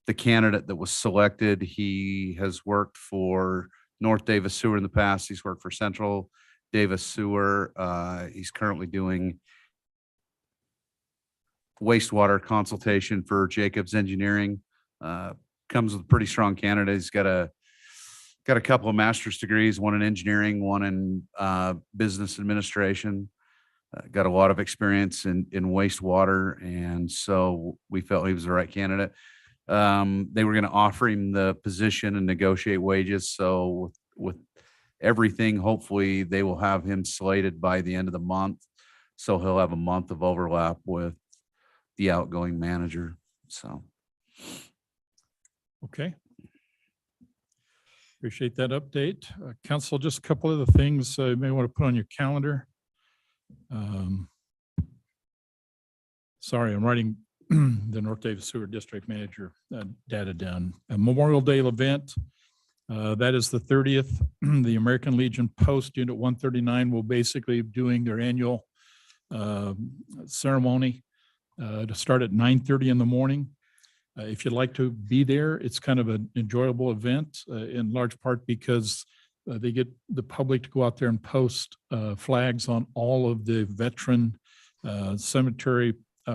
the candidate that was selected. He has worked for North Davis Sewer in the past. He's worked for Central Davis Sewer. He's currently doing wastewater consultation for Jacobs Engineering. Comes with a pretty strong candidate. He's got a got a couple of master's degrees, one in engineering, one in business administration. Got a lot of experience in wastewater, and so we felt he was the right candidate. They were going to offer him the position and negotiate wages. So with everything, hopefully they will have him slated by the end of the month. So he'll have a month of overlap with the outgoing manager. So. Okay. Appreciate that update. Council, just a couple of the things you may want to put on your calendar. Sorry, I'm writing the North Davis Sewer District Manager data down. A Memorial Day event, that is the 30th. The American Legion Post Unit 139 will basically be doing their annual ceremony to start at 9:30 in the morning. If you'd like to be there, it's kind of an enjoyable event in large part because they get the public to go out there and post flags on all of the veteran cemetery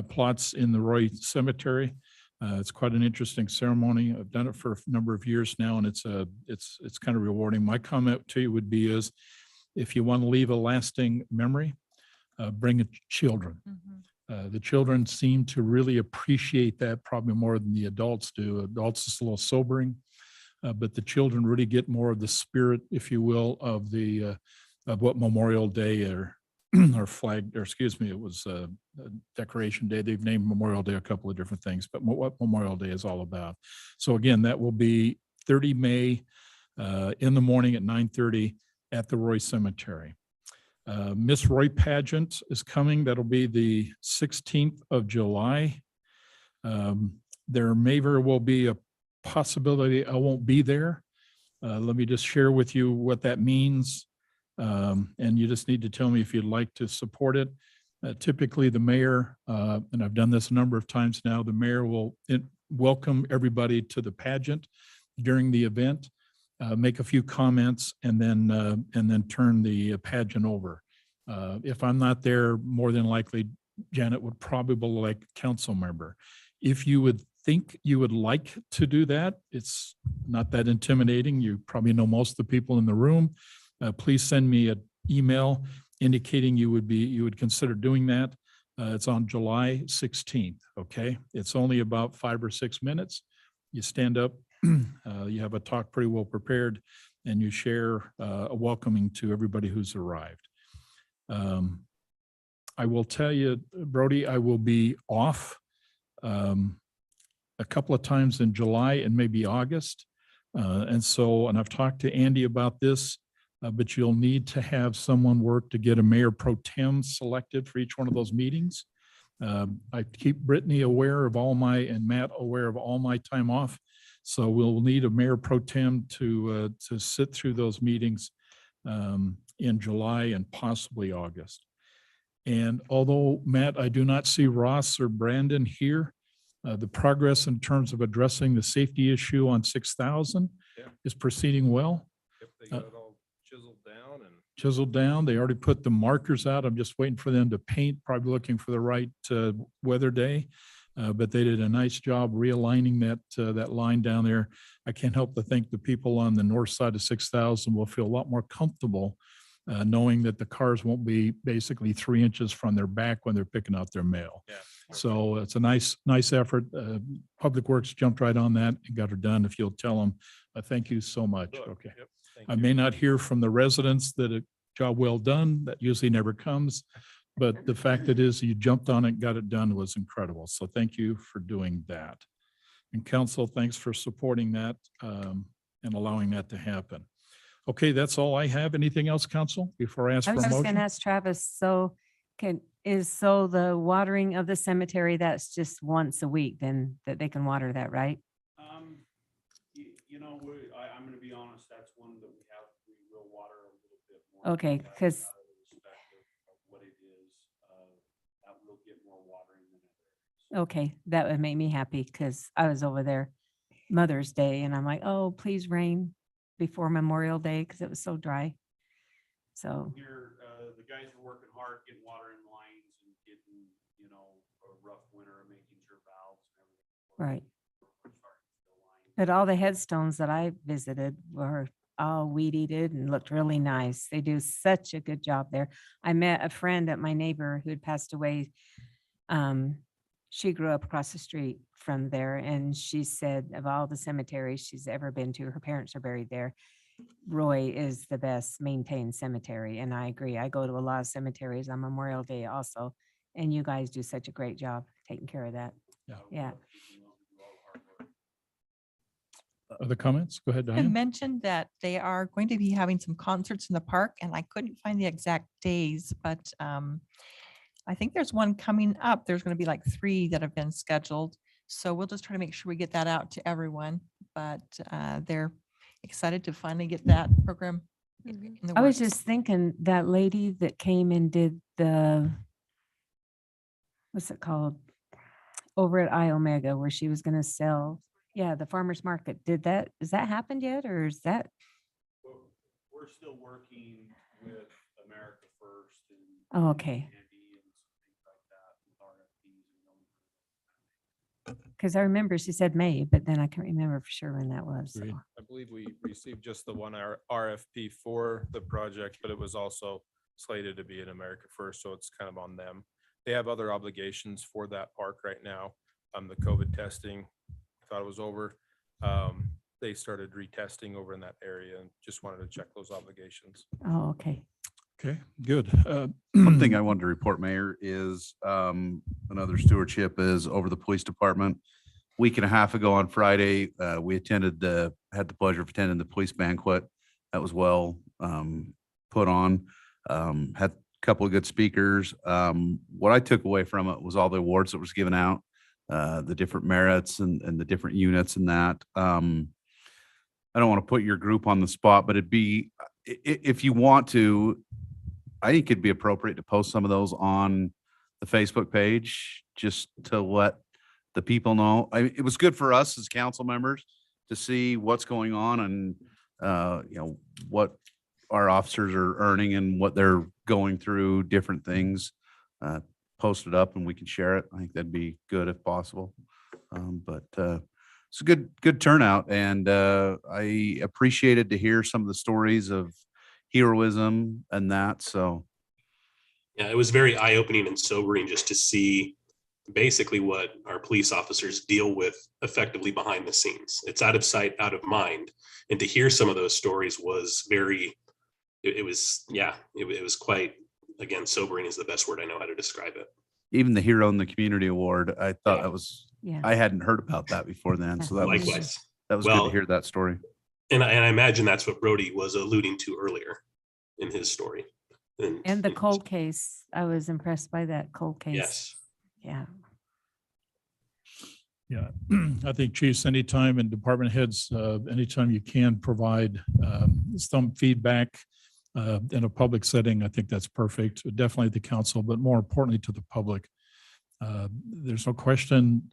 plots in the Roy Cemetery. It's quite an interesting ceremony. I've done it for a number of years now, and it's kind of rewarding. My comment to you would be is if you want to leave a lasting memory, bring children. The children seem to really appreciate that probably more than the adults do. Adults is a little sobering, but the children really get more of the spirit, if you will, of the of what Memorial Day or flag, or excuse me, it was Decoration Day. They've named Memorial Day a couple of different things, but what Memorial Day is all about. So again, that will be 30 May in the morning at 9:30 at the Roy Cemetery. Miss Roy pageant is coming. That'll be the 16th of July. There may very well be a possibility I won't be there. Let me just share with you what that means. And you just need to tell me if you'd like to support it. Typically the mayor, and I've done this a number of times now, the mayor will welcome everybody to the pageant during the event. Make a few comments and then turn the pageant over. If I'm not there, more than likely Janet would probably like a council member. If you would think you would like to do that, it's not that intimidating. You probably know most of the people in the room. Please send me an email indicating you would consider doing that. It's on July 16th. Okay, it's only about 5 or 6 minutes. You stand up. You have a talk pretty well prepared, and you share a welcoming to everybody who's arrived. I will tell you, Brody, I will be off a couple of times in July and maybe August. And I've talked to Andy about this, but you'll need to have someone work to get a mayor pro tem selected for each one of those meetings. I keep Brittany aware of and Matt aware of all my time off. So we'll need a mayor pro tem to sit through those meetings in July and possibly August. And although, Matt, I do not see Ross or Brandon here, the progress in terms of addressing the safety issue on 6,000 is proceeding well. Yep, they got it all Chiseled down. They already put the markers out. I'm just waiting for them to paint, probably looking for the right weather day. But they did a nice job realigning that line down there. I can't help but think the people on the north side of 6,000 will feel a lot more comfortable knowing that the cars won't be basically 3 inches from their back when they're picking out their mail. Yeah. So it's a nice effort. Public Works jumped right on that and got her done. If you'll tell them, thank you so much. Okay. Yep, I may not hear from the residents that a job well done. That usually never comes. But the fact that is you jumped on it, got it done was incredible. So thank you for doing that. And council, thanks for supporting that and allowing that to happen. Okay, that's all I have. Anything else, council, before I ask I for was a just motion? gonna ask Travis, so the watering of the cemetery, that's just once a week then that they can water that, right? I'm going to be honest, that's one that we will water a little bit more. Okay, out of 'cause- respect of what it is, that will get more watering than others. Okay, that would make me happy because I was over there Mother's Day and I'm like, oh, please rain before Memorial Day because it was so dry. So, Here, the guys are working hard, getting water in lines and getting, a rough winter, making sure valves and everything. right. We're starting to fill lines. But all the headstones that I visited were all weed-eated and looked really nice. They do such a good job there. I met a friend at my neighbor who had passed away. She grew up across the street from there, and she said of all the cemeteries she's ever been to, her parents are buried there. Roy is the best maintained cemetery, and I agree. I go to a lot of cemeteries on Memorial Day also, and you guys do such a great job taking care of that. Yeah. Other comments? Go ahead, I Diane. mentioned that they are going to be having some concerts in the park, and I couldn't find the exact days, but I think there's one coming up. There's going to be like 3 that have been scheduled. So we'll just try to make sure we get that out to everyone, but they're excited to finally get that program in the I was works. just thinking that lady that came and did the, what's it called? Over at iOmega, where she was gonna sell, the farmer's market. Has that happened yet, or is that? We're still working with America First and Oh, okay. Because I remember she said May, but then I can't remember for sure when that was. so. Agreed. I believe we received just the one RFP for the project, but it was also slated to be in America First, so it's kind of on them. They have other obligations for that park right now. The COVID testing, thought it was over. They started retesting over in that area and just wanted to check those obligations. Oh, okay. Okay, good. One thing I wanted to report, Mayor, is another stewardship is over the police department. Week and a half ago on Friday, we had the pleasure of attending the police banquet. That was well put on. Had a couple of good speakers. What I took away from it was all the awards that was given out, the different merits and the different units and that. I don't want to put your group on the spot, but it'd be, if you want to, I think it'd be appropriate to post some of those on the Facebook page, just to let the people know. It was good for us as council members to see what's going on and, what our officers are earning and what they're going through, different things. Post it up and we can share it. I think that'd be good if possible. But it's a good turnout, and I appreciated to hear some of the stories of heroism and that. So Yeah, it was very eye-opening and sobering just to see basically what our police officers deal with effectively behind the scenes. It's out of sight, out of mind. And to hear some of those stories was it was quite, again, sobering is the best word I know how to describe it. even the Hero in the Community Award, I thought that was, Yeah. I hadn't heard about that before then. So that was Likewise. good Well, to hear that story. And I imagine that's what Brody was alluding to earlier in his story. And the cold case, I was impressed by that cold case. Yes. Yeah. Yeah, I think chiefs, anytime, and department heads, anytime you can provide some feedback in a public setting, I think that's perfect. Definitely the council, but more importantly to the public. There's no question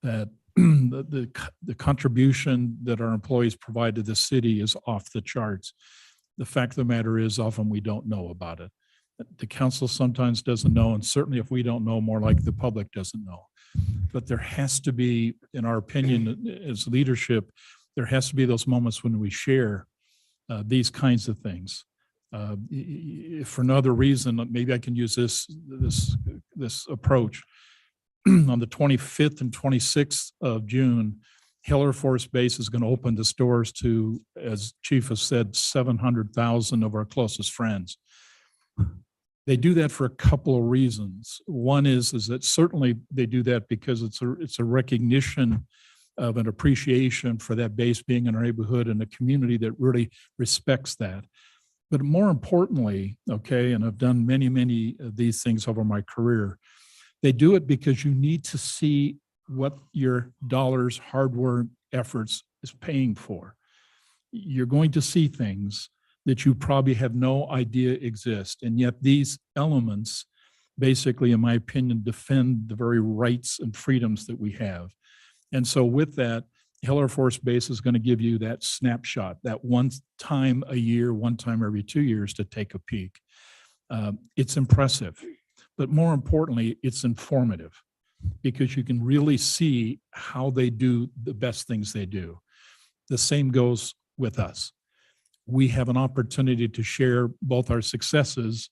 that the contribution that our employees provide to the city is off the charts. The fact of the matter is often we don't know about it. The council sometimes doesn't know, and certainly if we don't know, more like the public doesn't know. But there has to be, in our opinion, as leadership, there has to be those moments when we share these kinds of things. If for no other reason, maybe I can use this approach. On the 25th and 26th of June, Hill Air Force Base is going to open its doors to, as Chief has said, 700,000 of our closest friends. They do that for a couple of reasons. One is that certainly they do that because it's a recognition of an appreciation for that base being in our neighborhood and a community that really respects that. But more importantly, okay, and I've done many of these things over my career, they do it because you need to see what your dollars, hard work, efforts is paying for. You're going to see things that you probably have no idea exist. And yet these elements basically, in my opinion, defend the very rights and freedoms that we have. And so with that, Hill Air Force Base is going to give you that snapshot, that one time a year, one time every 2 years to take a peek. It's impressive, but more importantly, it's informative because you can really see how they do the best things they do. The same goes with us. we have an opportunity to share both our successes,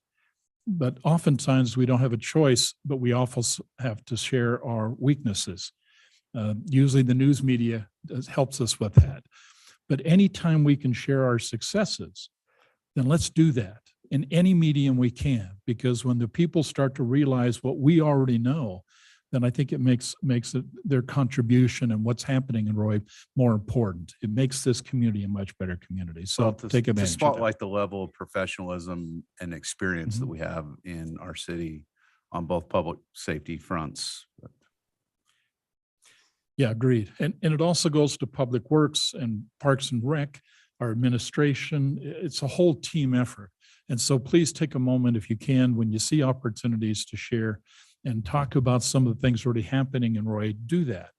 but oftentimes we don't have a choice, but we also have to share our weaknesses. Usually the news media helps us with that. But anytime we can share our successes, then let's do that in any medium we can, because when the people start to realize what we already know, then I think it makes their contribution and what's happening in Roy more important. It makes this community a much better community. So Well, take to advantage of that. spotlight the level of professionalism and experience that we have in our city on both public safety fronts. Yeah, agreed. And it also goes to Public Works and Parks and Rec, our administration. It's a whole team effort. And so please take a moment if you can, when you see opportunities to share and talk about some of the things already happening in Roy, do that.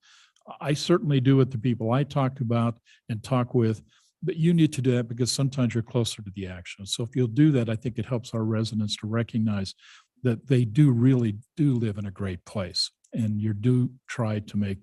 I certainly do with the people I talk about and talk with, but you need to do that because sometimes you're closer to the action. So if you'll do that, I think it helps our residents to recognize that they really do live in a great place, and you do try to make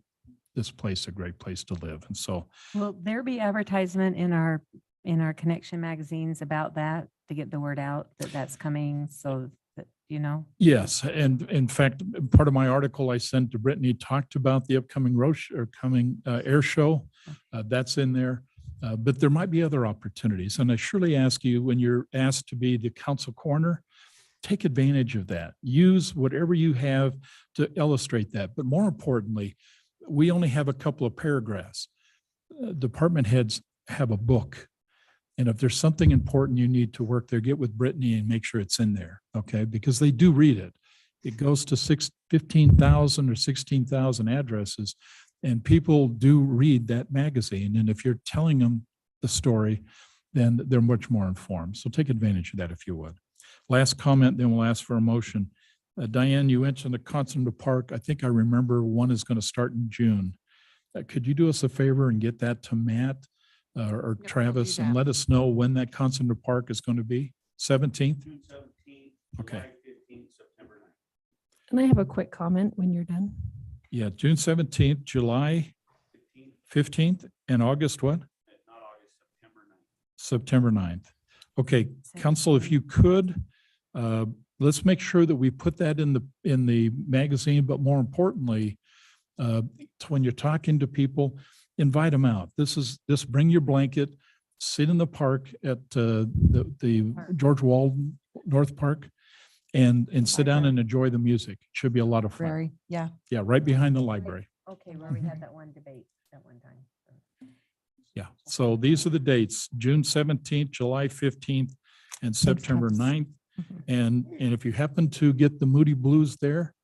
this place a great place to live. And so, Will there be advertisement in our connection magazines about that to get the word out that that's coming? So that, you know? yes. And in fact, part of my article I sent to Brittany talked about the upcoming air show. That's in there. But there might be other opportunities. And I surely ask you, when you're asked to be the council corner, take advantage of that. Use whatever you have to illustrate that. But more importantly, we only have a couple of paragraphs. Department heads have a book. And if there's something important you need to work there, get with Brittany and make sure it's in there, okay? Because they do read it. It goes to 15,000 or 16,000 addresses, and people do read that magazine. And if you're telling them the story, then they're much more informed. So take advantage of that if you would. Last comment, then we'll ask for a motion. Diane, you mentioned the concert in the park. I think I remember one is going to start in June. Could you do us a favor and get that to Matt or do Travis and that. let us know when that concert in the park is going to be? 17th? June 17th, Okay. July 15th, September 9th. And I have a quick comment when you're done. Yeah, June 17th, July 15th, and August what? Not August, September 9th. September 9th. Okay, council, if you could, let's make sure that we put that in the magazine, but more importantly, when you're talking to people, invite them out. Just bring your blanket, sit in the park at the George Walden North Park and sit down and enjoy the music. It should be a lot of fun. Very, yeah. Yeah, right behind the library. Okay, where we had that one debate at one time. Yeah, so these are the dates, June 17th, July 15th, and September Travis. 9th. And if you happen to get the Moody Blues there,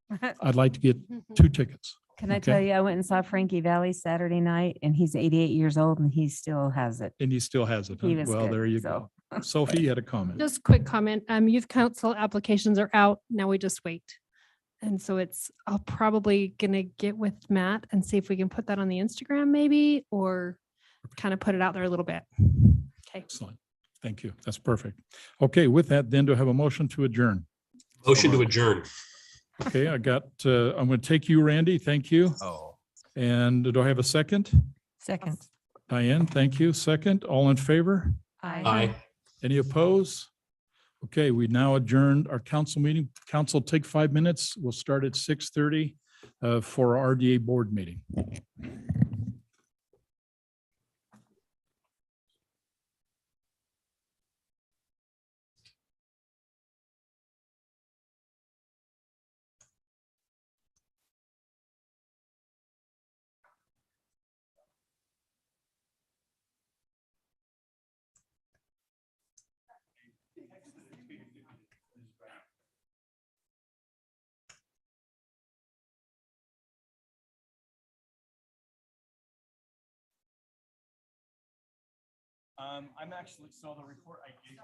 I'd like to get 2 tickets. Can I Okay. tell you, I went and saw Frankie Valli Saturday night, and he's 88 years old and he still has it. And he still has it. He Huh? was Well, good, there you so. go. Sophie, you had a comment. Just quick comment. Youth council applications are out. Now we just wait. And so I'll probably gonna get with Matt and see if we can put that on the Instagram maybe, or kind of put it out there a little bit. Okay. Excellent. Thank you. That's perfect. Okay, with that, then do I have a motion to adjourn? Motion to adjourn. Okay, I'm going to take you, Randy. Thank you. Oh. And do I have a second? Second. Diane, thank you. Second, all in favor? Aye. Any opposed? Okay, we now adjourned our council meeting. Council, take 5 minutes. We'll start at 6:30 for our RDA board meeting. I'm actually, so the report I gave you.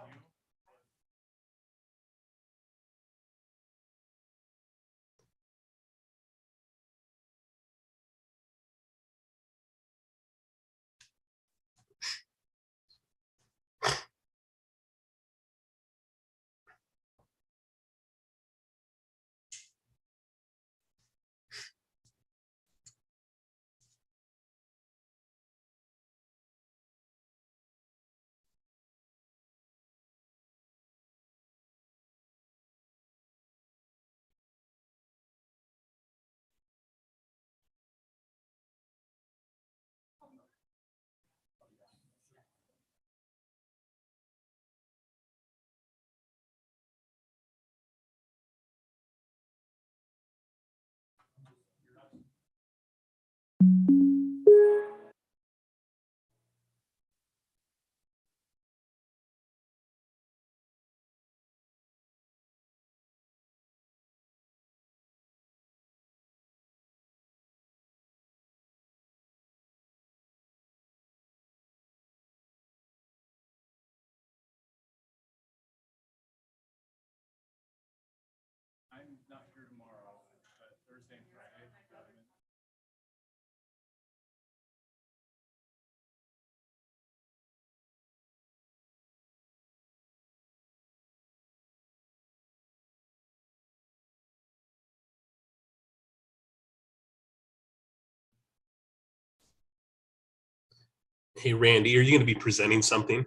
Hey, Randy, are you going to be presenting something?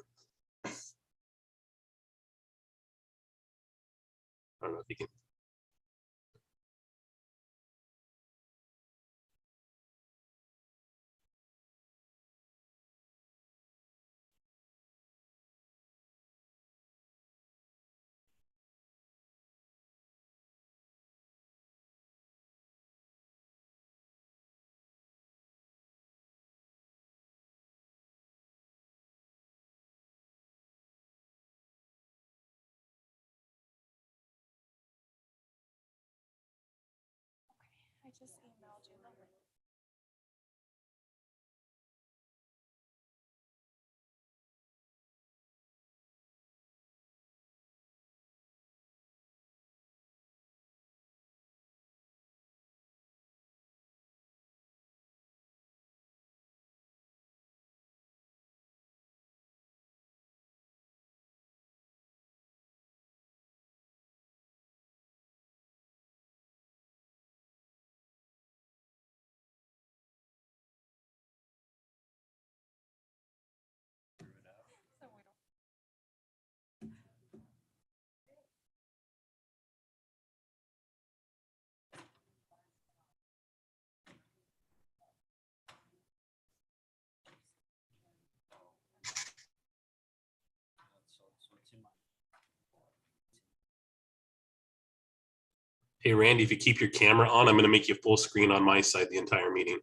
I don't know if you can. I just emailed you. Hey, Randy, if you keep your camera on, I'm going to make you full screen on my side the entire meeting.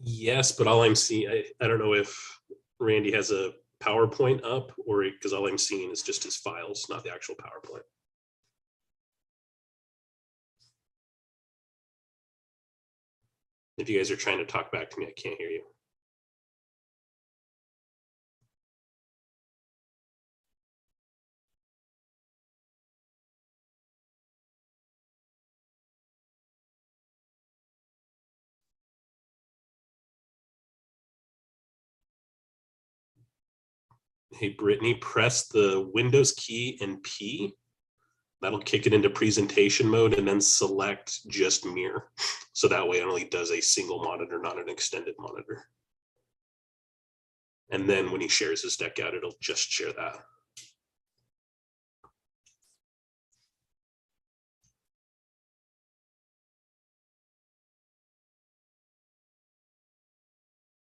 Yes, but all I'm seeing, I don't know if Randy has a PowerPoint up or because all I'm seeing is just his files, not the actual PowerPoint. If you guys are trying to talk back to me, I can't hear you. Hey, Brittany, press the Windows key and P. That'll kick it into presentation mode and then select just mirror. So that way it only does a single monitor, not an extended monitor. And then when he shares his deck out, it'll just share that.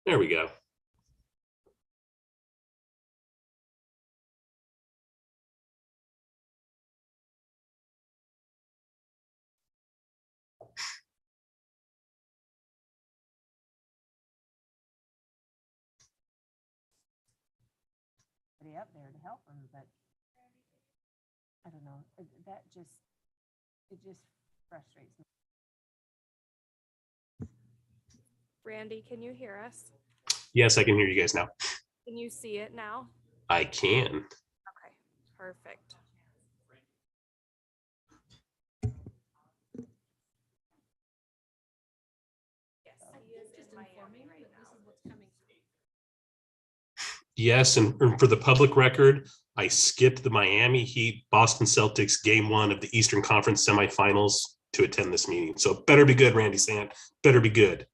There we go. Up there to help them, but I don't know. It just frustrates me. Randy, can you hear us? Yes, I can hear you guys now. Can you see it now? I can. Okay, perfect. Yes, he is in Miami right now. Yes, and for the public record, I skipped the Miami Heat Boston Celtics game 1 of the Eastern Conference semifinals to attend this meeting. So it better be good, Randy Sant. Better be good.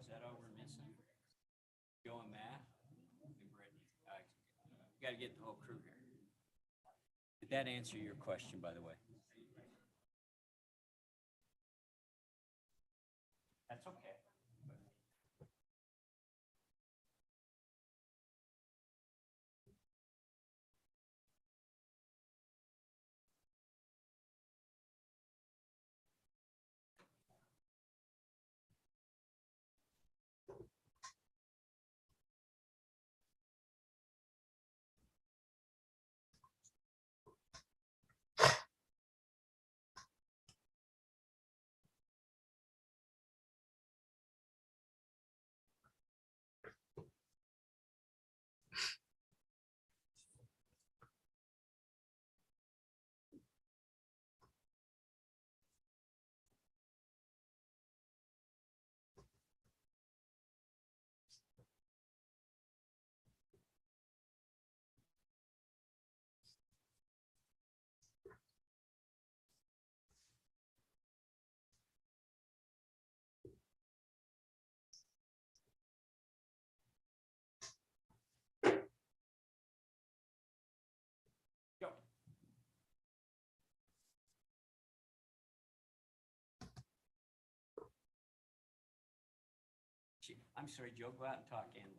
is that all we're missing? Joe and Matt and Brittany. Got to get the whole crew here. Did that answer your question, by the way? That's okay. I'm sorry, Joe, go out and talk and left.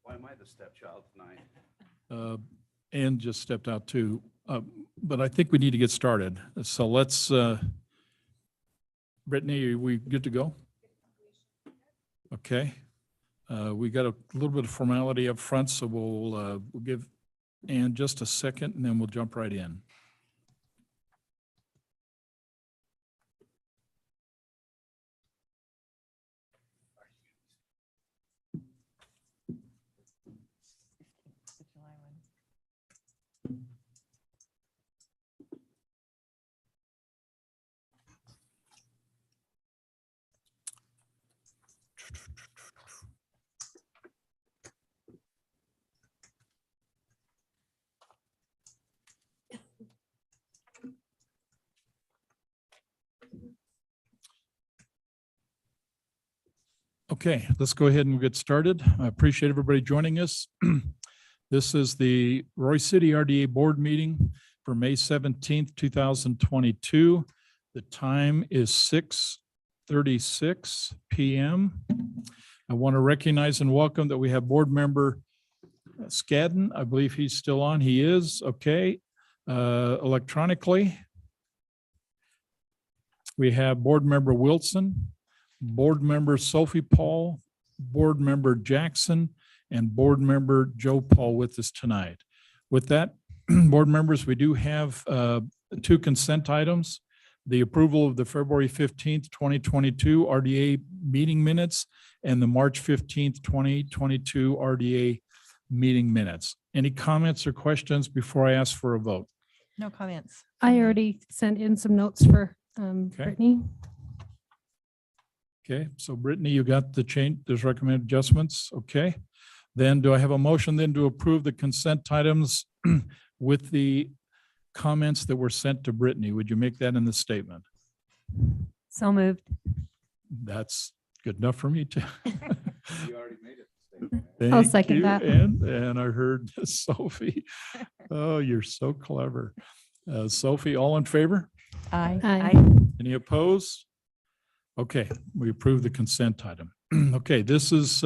Why am I the stepchild tonight? Ann just stepped out too, but I think we need to get started. So let's, Brittany, are we good to go? Okay. We got a little bit of formality up front, so we'll give Ann just a second and then we'll jump right in. Okay, let's go ahead and get started. I appreciate everybody joining us. This is the Roy City RDA Board Meeting for May 17th, 2022. The time is 6:36 p.m. I want to recognize and welcome that we have Board Member Skadden. I believe he's still on. He is, okay. Electronically. We have Board Member Wilson, Board Member Sophie Paul, Board Member Jackson, and Board Member Joe Paul with us tonight. With that, board members, we do have two consent items. The approval of the February 15th, 2022 RDA meeting minutes and the March 15th, 2022 RDA meeting minutes. Any comments or questions before I ask for a vote? No comments. I already sent in some notes for Brittany. Okay, so Brittany, you got the change, there's recommended adjustments, okay? Then do I have a motion then to approve the consent items with the comments that were sent to Brittany? Would you make that in the statement? So moved. That's good enough for me too. You already made it. I'll Thank second you, that. And I heard Sophie. Oh, you're so clever. Sophie, all in favor? Aye. Aye. Any opposed? Okay, we approve the consent item. Okay, this is,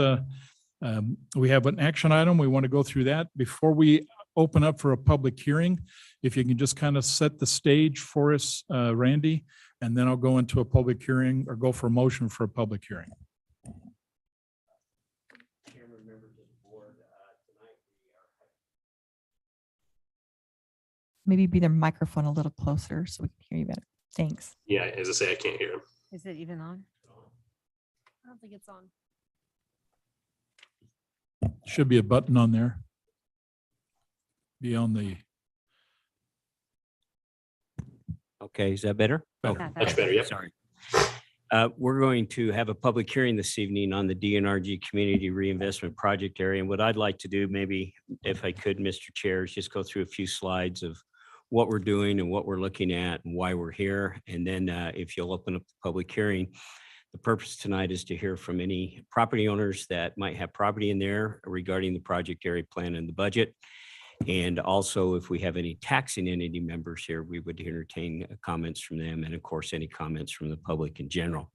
we have an action item. We want to go through that. Before we open up for a public hearing, if you can just kind of set the stage for us, Randy, and then I'll go into a public hearing or go for a motion for a public hearing. Maybe be their microphone a little closer so we can hear you better. Thanks. Yeah, as I say, I can't hear him. Is it even on? I don't think it's on. Should be a button on there. Be on the, Okay, is that better? Better. Much better, yep. Sorry. We're going to have a public hearing this evening on the DNRG Community Reinvestment Project area. And what I'd like to do, maybe if I could, Mr. Chair, is just go through a few slides of what we're doing and what we're looking at and why we're here. And then if you'll open up the public hearing, the purpose tonight is to hear from any property owners that might have property in there regarding the project area plan and the budget. And also, if we have any taxing entity members here, we would entertain comments from them, and of course, any comments from the public in general.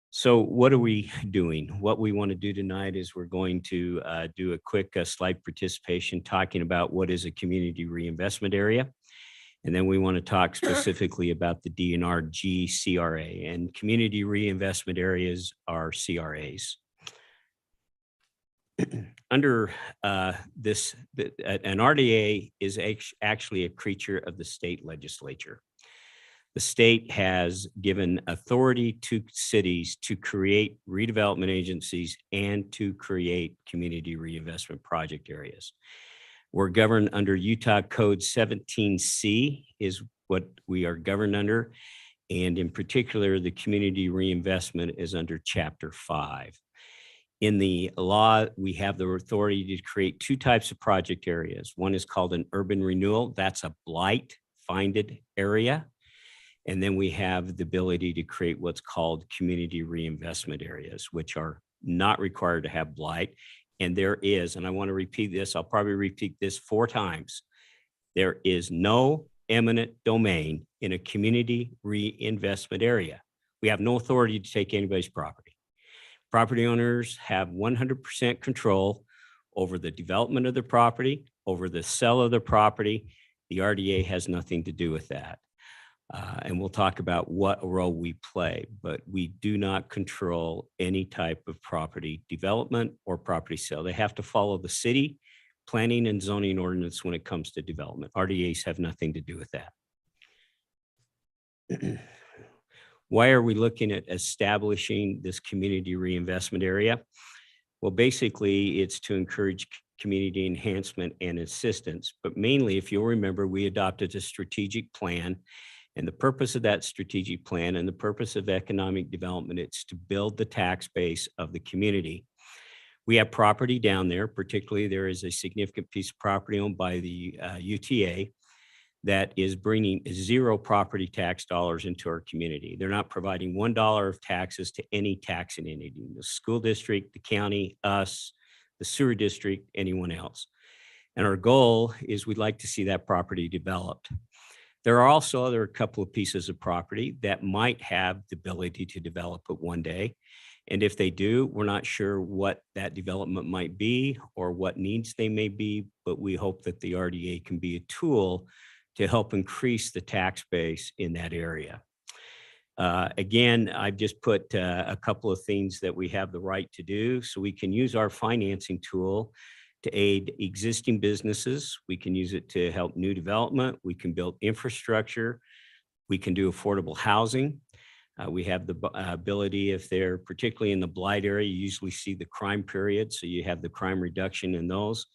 So what are we doing? What we want to do tonight is we're going to do a quick slide participation talking about what is a community reinvestment area. And then we want to talk specifically about the DNRG CRA, and community reinvestment areas are CRAs. Under this, an RDA is actually a creature of the state legislature. The state has given authority to cities to create redevelopment agencies and to create community reinvestment project areas. We're governed under Utah Code 17C is what we are governed under. And in particular, the community reinvestment is under Chapter 5. In the law, we have the authority to create two types of project areas. One is called an urban renewal. That's a blight-funded area. And then we have the ability to create what's called community reinvestment areas, which are not required to have blight. And there is, and I want to repeat this, I'll probably repeat this 4 times. There is no eminent domain in a community reinvestment area. We have no authority to take anybody's property. Property owners have 100% control over the development of the property, over the sale of the property. The RDA has nothing to do with that. And we'll talk about what role we play, but we do not control any type of property development or property sale. They have to follow the city planning and zoning ordinance when it comes to development. RDAs have nothing to do with that. Why are we looking at establishing this community reinvestment area? Well, basically, it's to encourage community enhancement and assistance, but mainly, if you'll remember, we adopted a strategic plan. And the purpose of that strategic plan and the purpose of economic development, it's to build the tax base of the community. We have property down there, particularly there is a significant piece of property owned by the UTA that is bringing 0 property tax dollars into our community. They're not providing $1 of taxes to any taxing entity, the school district, the county, us, the sewer district, anyone else. And our goal is we'd like to see that property developed. There are also a couple of pieces of property that might have the ability to develop it one day. And if they do, we're not sure what that development might be or what needs they may be, but we hope that the RDA can be a tool to help increase the tax base in that area. Again, I've just put a couple of things that we have the right to do, so we can use our financing tool to aid existing businesses. We can use it to help new development. We can build infrastructure. We can do affordable housing. We have the ability, if they're particularly in the blight area, you usually see the crime period. So you have the crime reduction in those.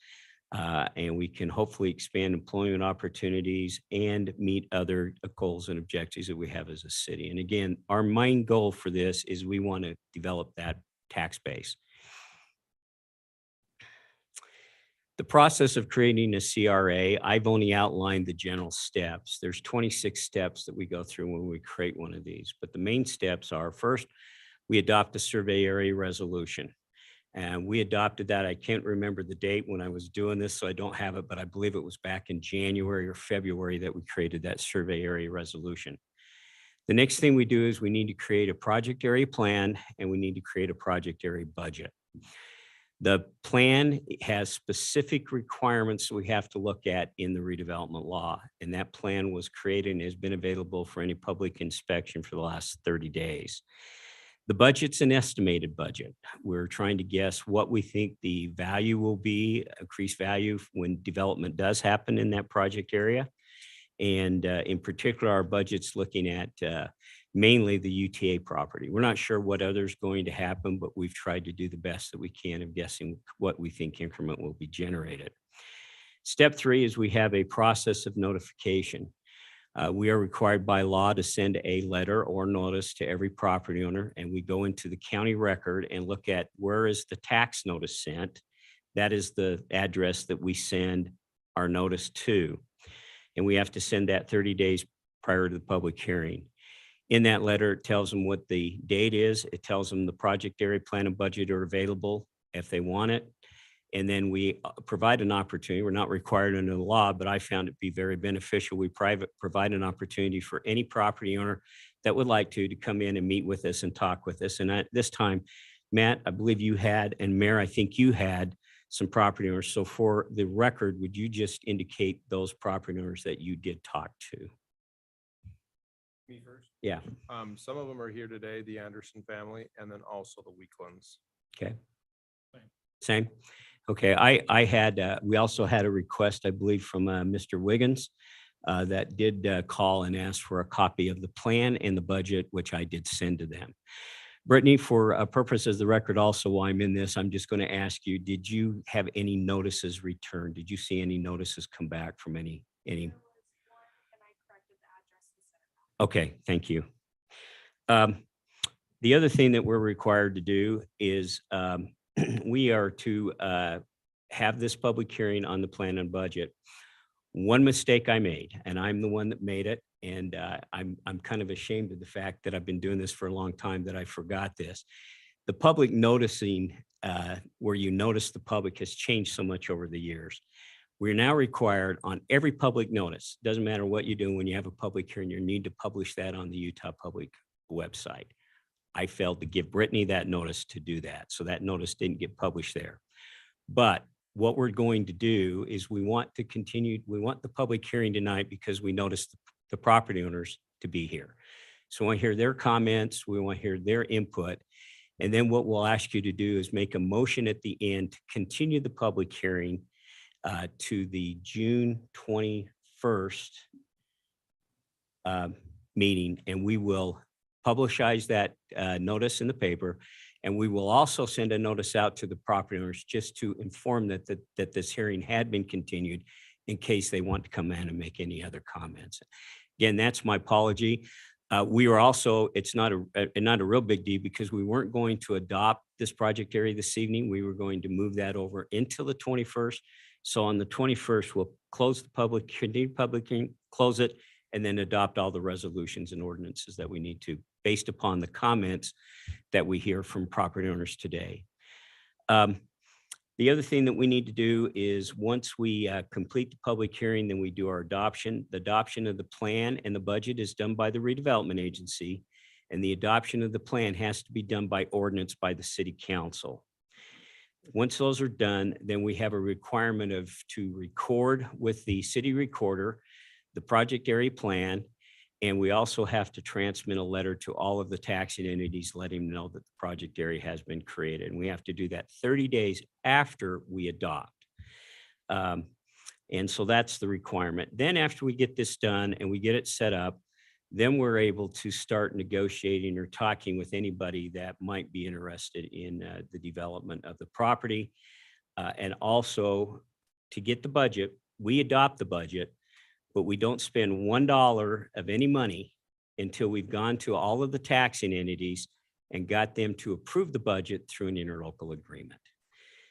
And we can hopefully expand employment opportunities and meet other goals and objectives that we have as a city. And again, our main goal for this is we want to develop that tax base. The process of creating a CRA, I've only outlined the general steps. There's 26 steps that we go through when we create one of these, but the main steps are, first, we adopt a survey area resolution. And we adopted that. I can't remember the date when I was doing this, so I don't have it, but I believe it was back in January or February that we created that survey area resolution. The next thing we do is we need to create a project area plan, and we need to create a project area budget. The plan has specific requirements we have to look at in the redevelopment law, and that plan was created and has been available for any public inspection for the last 30 days. The budget's an estimated budget. We're trying to guess what we think the value will be, increased value when development does happen in that project area. And in particular, our budget's looking at mainly the UTA property. We're not sure what other's going to happen, but we've tried to do the best that we can of guessing what we think increment will be generated. Step 3 is we have a process of notification. We are required by law to send a letter or notice to every property owner, and we go into the county record and look at where is the tax notice sent. That is the address that we send our notice to. And we have to send that 30 days prior to the public hearing. In that letter, it tells them what the date is. It tells them the project area plan and budget are available if they want it. And then we provide an opportunity. We're not required under the law, but I found it to be very beneficial. We provide an opportunity for any property owner that would like to come in and meet with us and talk with us. And at this time, Matt, I believe you had, and Mayor, I think you had some property owners. So for the record, would you just indicate those property owners that you did talk to? Me first. Yeah. Some of them are here today, the Anderson family, and then also the Weeklands. Okay. Same. Okay. I had, we also had a request, I believe, from Mr. Wiggins that did call and ask for a copy of the plan and the budget, which I did send to them. Brittany, for purposes of the record, also while I'm in this, I'm just going to ask you, did you have any notices returned? Did you see any notices come back from any? Okay, thank you. The other thing that we're required to do is we are to have this public hearing on the plan and budget. One mistake I made, and I'm the one that made it, and I'm kind of ashamed of the fact that I've been doing this for a long time that I forgot this. The public noticing, where you notice the public, has changed so much over the years. We're now required on every public notice, doesn't matter what you do when you have a public hearing, you need to publish that on the Utah Public website. I failed to give Brittany that notice to do that, so that notice didn't get published there. But what we're going to do is we want to continue, we want the public hearing tonight because we noticed the property owners to be here. So we want to hear their comments, we want to hear their input. And then what we'll ask you to do is make a motion at the end to continue the public hearing to the June 21st meeting, and we will publicize that notice in the paper. And we will also send a notice out to the property owners just to inform that this hearing had been continued in case they want to come in and make any other comments. Again, that's my apology. We were also, it's not a real big deal because we weren't going to adopt this project area this evening. We were going to move that over until the 21st. So on the 21st, we'll close the public, continue public hearing, close it, and then adopt all the resolutions and ordinances that we need to, based upon the comments that we hear from property owners today. The other thing that we need to do is once we complete the public hearing, then we do our adoption. The adoption of the plan and the budget is done by the redevelopment agency, and the adoption of the plan has to be done by ordinance by the city council. Once those are done, then we have a requirement to record with the city recorder the project area plan, and we also have to transmit a letter to all of the taxing entities letting them know that the project area has been created. And we have to do that 30 days after we adopt. And so that's the requirement. Then after we get this done and we get it set up, then we're able to start negotiating or talking with anybody that might be interested in the development of the property. And also to get the budget, we adopt the budget, but we don't spend $1 of any money until we've gone to all of the taxing entities and got them to approve the budget through an interlocal agreement.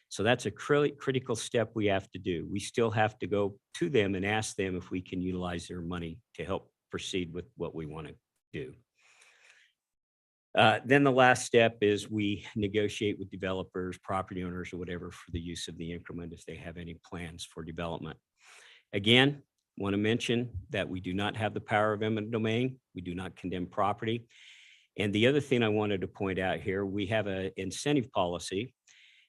So that's a critical step we have to do. We still have to go to them and ask them if we can utilize their money to help proceed with what we want to do. Then the last step is we negotiate with developers, property owners, or whatever for the use of the increment if they have any plans for development. Again, want to mention that we do not have the power of eminent domain. We do not condemn property. And the other thing I wanted to point out here, we have an incentive policy,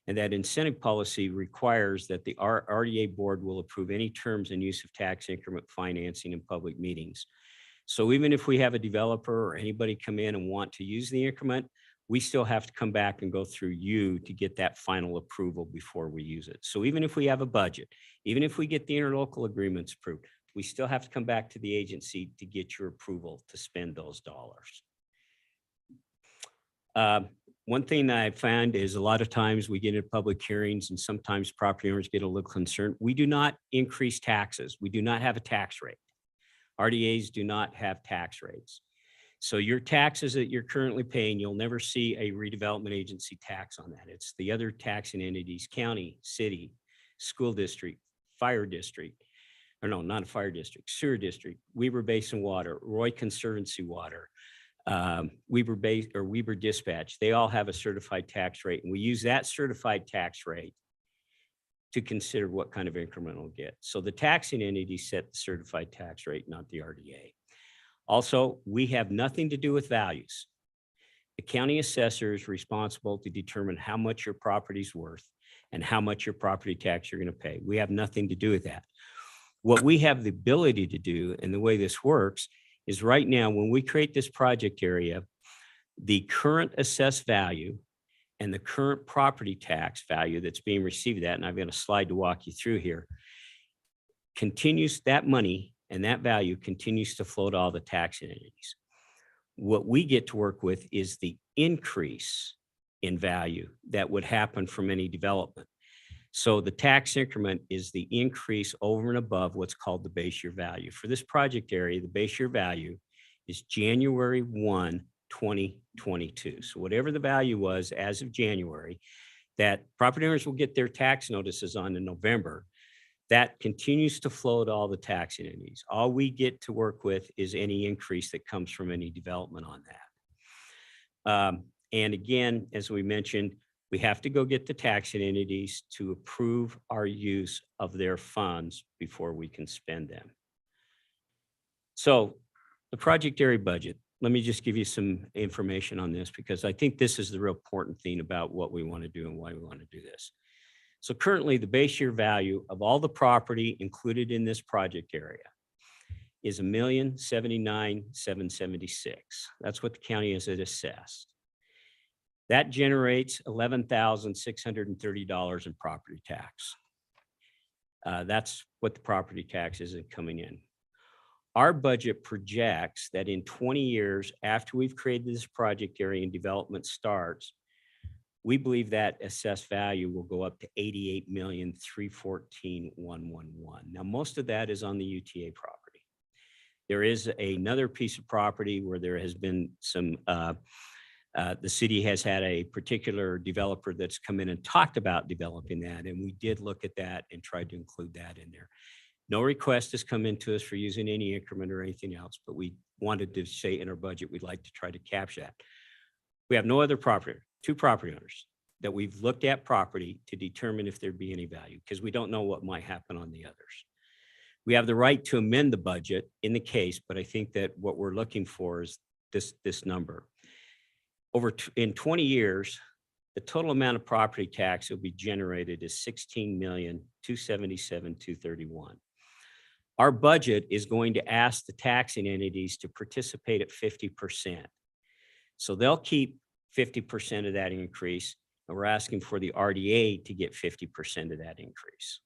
and that incentive policy requires that the RDA board will approve any terms and use of tax increment financing in public meetings. So even if we have a developer or anybody come in and want to use the increment, we still have to come back and go through you to get that final approval before we use it. So even if we have a budget, even if we get the interlocal agreements approved, we still have to come back to the agency to get your approval to spend those dollars. One thing that I found is a lot of times we get into public hearings and sometimes property owners get a little concerned. We do not increase taxes. We do not have a tax rate. RDAs do not have tax rates. So your taxes that you're currently paying, you'll never see a redevelopment agency tax on that. It's the other taxing entities, county, city, school district, fire district, or no, not a fire district, sewer district, Weber Basin Water, Roy Conservancy Water, Weber Dispatch, they all have a certified tax rate. And we use that certified tax rate to consider what kind of increment we'll get. So the taxing entity set the certified tax rate, not the RDA. Also, we have nothing to do with values. The county assessor is responsible to determine how much your property's worth and how much your property tax you're going to pay. We have nothing to do with that. What we have the ability to do, and the way this works, is right now, when we create this project area, the current assessed value and the current property tax value that's being received that, and I've got a slide to walk you through here, continues, that money and that value continues to flow to all the tax entities. What we get to work with is the increase in value that would happen from any development. So the tax increment is the increase over and above what's called the base year value. For this project area, the base year value is January 1, 2022. So whatever the value was as of January, that property owners will get their tax notices on in November, that continues to flow to all the tax entities. All we get to work with is any increase that comes from any development on that. And again, as we mentioned, we have to go get the taxing entities to approve our use of their funds before we can spend them. So the project area budget, let me just give you some information on this, because I think this is the real important thing about what we want to do and why we want to do this. So currently the base year value of all the property included in this project area is $1,079,776. That's what the county has assessed. That generates $11,630 in property tax. That's what the property tax is coming in. Our budget projects that in 20 years after we've created this project area and development starts, we believe that assessed value will go up to $88,314,111. Now, most of that is on the UTA property. There is another piece of property where there has been some the city has had a particular developer that's come in and talked about developing that, and we did look at that and tried to include that in there. No request has come into us for using any increment or anything else, but we wanted to say in our budget, we'd like to try to capture that. We have no other property, two property owners that we've looked at property to determine if there'd be any value, because we don't know what might happen on the others. We have the right to amend the budget in the case, but I think that what we're looking for is this number. In 20 years, the total amount of property tax that will be generated is $16,277,231. Our budget is going to ask the taxing entities to participate at 50%. So they'll keep 50% of that increase, and we're asking for the RDA to get 50% of that increase.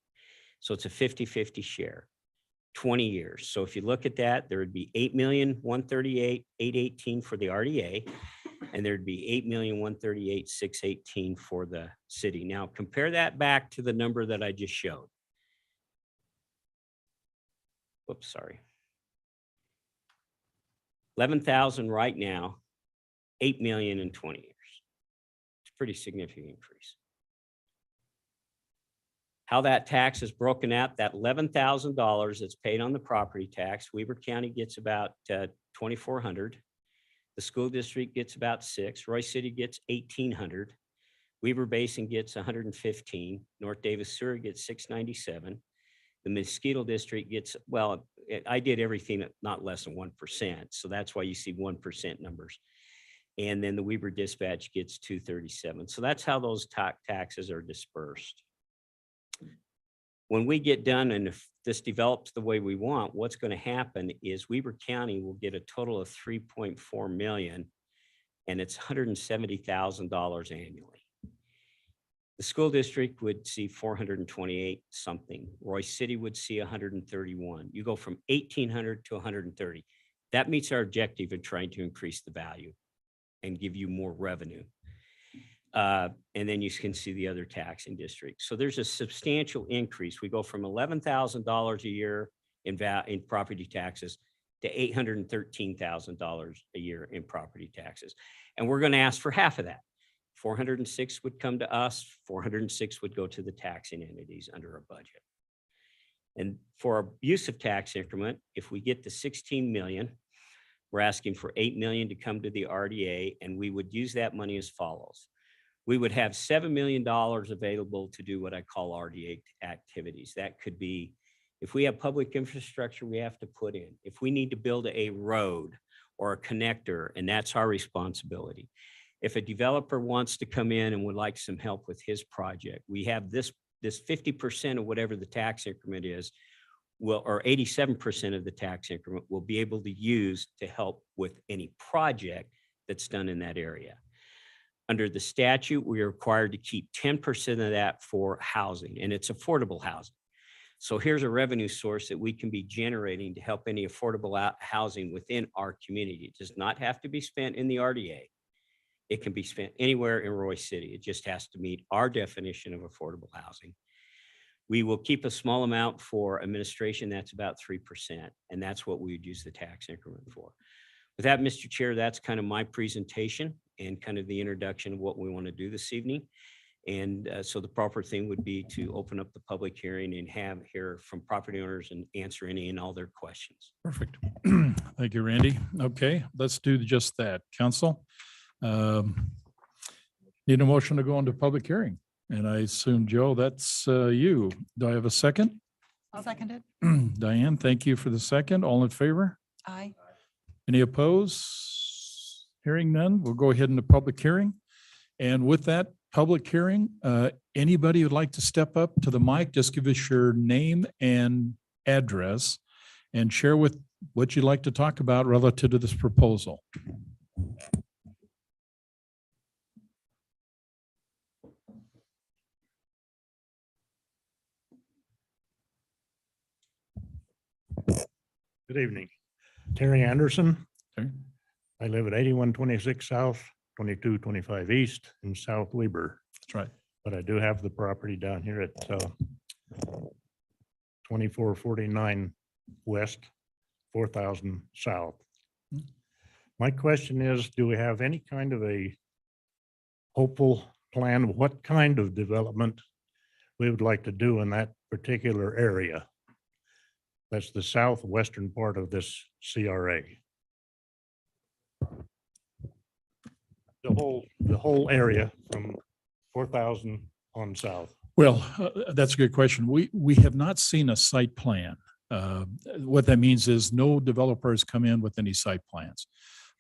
So it's a 50-50 share, 20 years. So if you look at that, there would be $8,138,818 for the RDA, and there'd be $8,138,618 for the city. Now compare that back to the number that I just showed. Whoops, sorry. 11,000 right now, 8 million in 20 years. It's a pretty significant increase. How that tax is broken out, that $11,000 that's paid on the property tax, Weber County gets about $2,400. The school district gets about $600. Roy City gets $1,800. Weber Basin gets $115. North Davis Sewer gets $697. The Mosquito District gets, well, I did everything at not less than 1%. So that's why you see 1% numbers. And then the Weber Dispatch gets $237. So that's how those taxes are dispersed. When we get done, and if this develops the way we want, what's going to happen is Weber County will get a total of $3.4 million, and it's $170,000 annually. The school district would see 428 something. Roy City would see 131. You go from 1,800 to 130. That meets our objective in trying to increase the value and give you more revenue. And then you can see the other taxing districts. So there's a substantial increase. We go from $11,000 a year in property taxes to $813,000 a year in property taxes. And we're going to ask for half of that. 406 would come to us, 406 would go to the taxing entities under our budget. And for our use of tax increment, if we get to 16 million, we're asking for 8 million to come to the RDA, and we would use that money as follows. We would have $7 million available to do what I call RDA activities. That could be, if we have public infrastructure we have to put in, if we need to build a road or a connector, and that's our responsibility. If a developer wants to come in and would like some help with his project, we have this 50% of whatever the tax increment is, will, or 87% of the tax increment will be able to use to help with any project that's done in that area. Under the statute, we are required to keep 10% of that for housing, and it's affordable housing. So here's a revenue source that we can be generating to help any affordable housing within our community. It does not have to be spent in the RDA. It can be spent anywhere in Royce City. It just has to meet our definition of affordable housing. We will keep a small amount for administration. That's about 3%. And that's what we would use the tax increment for. With that, Mr. Chair, that's kind of my presentation and kind of the introduction of what we want to do this evening. And so the proper thing would be to open up the public hearing and hear from property owners and answer any and all their questions. Perfect. Thank you, Randy. Okay, let's do just that. Council. Need a motion to go into public hearing. And I assume, Joe, that's you. Do I have a second? I'll second it. Diane, thank you for the second. All in favor? Aye. Any opposed? Hearing none, we'll go ahead into public hearing. And with that public hearing, anybody who'd like to step up to the mic, just give us your name and address and share with what you'd like to talk about relative to this proposal. Good evening. Terry Anderson. Okay. I live at 8126 South, 2225 East in South Weber. That's right. But I do have the property down here at 2449 West, 4000 South. My question is, do we have any kind of a hopeful plan of what kind of development we would like to do in that particular area? That's the southwestern part of this CRA. The whole area from 4,000 on south. Well, that's a good question. We have not seen a site plan. What that means is no developers come in with any site plans.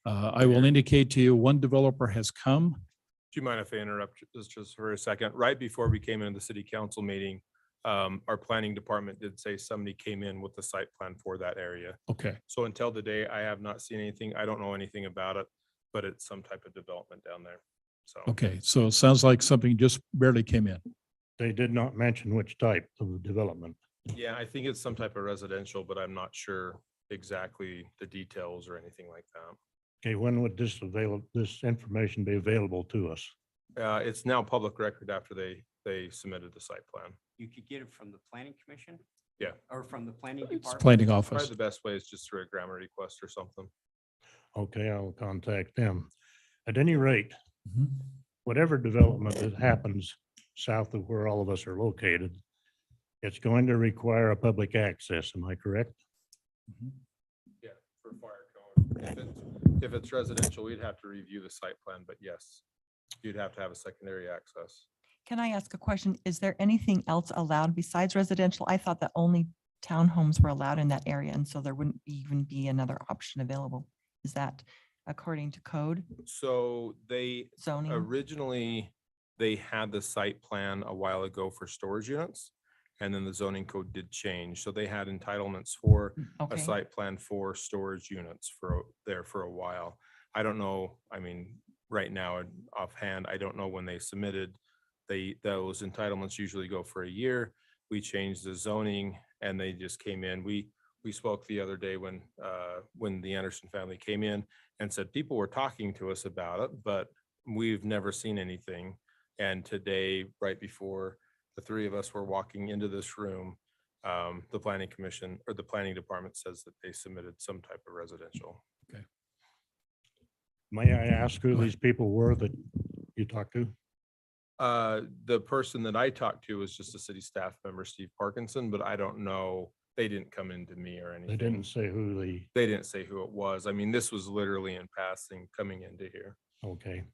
I will indicate to you, one developer has come. Do you mind if I interrupt just for a second? Right before we came into the city council meeting, our planning department did say somebody came in with the site plan for that area. Okay. So until today, I have not seen anything. I don't know anything about it, but it's some type of development down there. So. Okay, so it sounds like something just barely came in. They did not mention which type of development. Yeah, I think it's some type of residential, but I'm not sure exactly the details or anything like that. Okay, when would this information be available to us? It's now public record after they submitted the site plan. You could get it from the planning commission? Yeah. Or from the planning It's department? planning Probably office. the best way is just through a grammar request or something. Okay, I'll contact them. At any rate, Mhm. whatever development that happens south of where all of us are located, it's going to require a public access. Am I correct? Yeah, for fire code. If it's residential, we'd have to review the site plan, but yes, you'd have to have a secondary access. Can I ask a question? Is there anything else allowed besides residential? I thought that only townhomes were allowed in that area, and so there wouldn't even be another option available. Is that according to code So they zoning? originally, they had the site plan a while ago for storage units. And then the zoning code did change. So they had entitlements for a Okay. site plan for storage units for a while. I don't know, I mean, right now offhand, I don't know when they submitted. Those entitlements usually go for a year. We changed the zoning and they just came in. We spoke the other day when the Anderson family came in and said people were talking to us about it, but we've never seen anything. And today, right before the three of us were walking into this room, the planning commission or the planning department says that they submitted some type of residential. May I ask who these people were that you talked to? The person that I talked to was just a city staff member, Steve Parkinson, but I don't know. They didn't come into me or anything. They didn't say who They didn't say who it was. I mean, this was literally in passing coming into here. okay.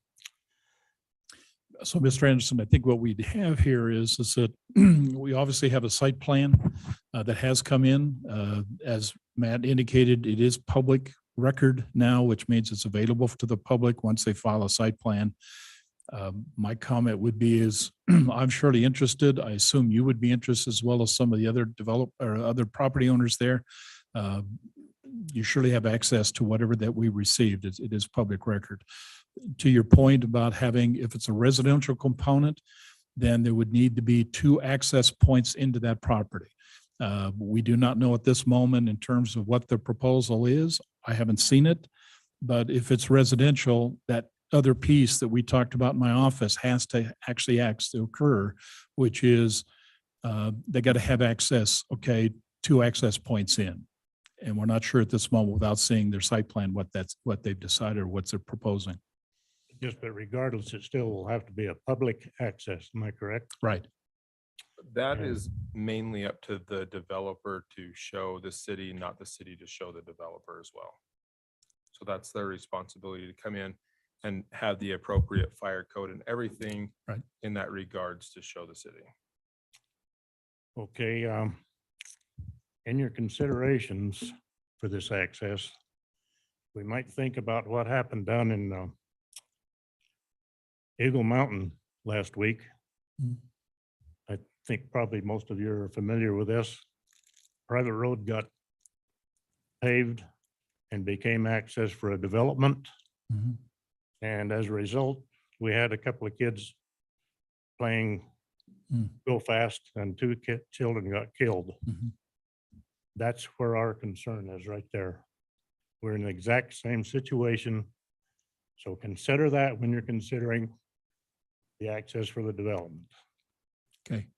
So, Mr. Anderson, I think what we have here is that we obviously have a site plan that has come in. As Matt indicated, it is public record now, which means it's available to the public once they file a site plan. My comment would be is I'm surely interested. I assume you would be interested as well as some of the other other property owners there. You surely have access to whatever that we received. It is public record. To your point about having, if it's a residential component, then there would need to be 2 access points into that property. We do not know at this moment in terms of what the proposal is. I haven't seen it, but if it's residential, that other piece that we talked about in my office has to actually occur, which is they got to have access, 2 access points in. And we're not sure at this moment without seeing their site plan, what they've decided or what they're proposing. Just, but regardless, it still will have to be a public access. Am I correct? Right. That is mainly up to the developer to show the city, not the city to show the developer as well. So that's their responsibility to come in and have the appropriate fire code and everything in that regards to show the city. Okay, in your considerations for this access, we might think about what happened down in Eagle Mountain last week. I think probably most of you are familiar with this. Private road got paved and became access for a development. And as a result, we had a couple of kids playing real fast and 2 children got killed. That's where our concern is right there. We're in the exact same situation. So consider that when you're considering the access for the development. Okay.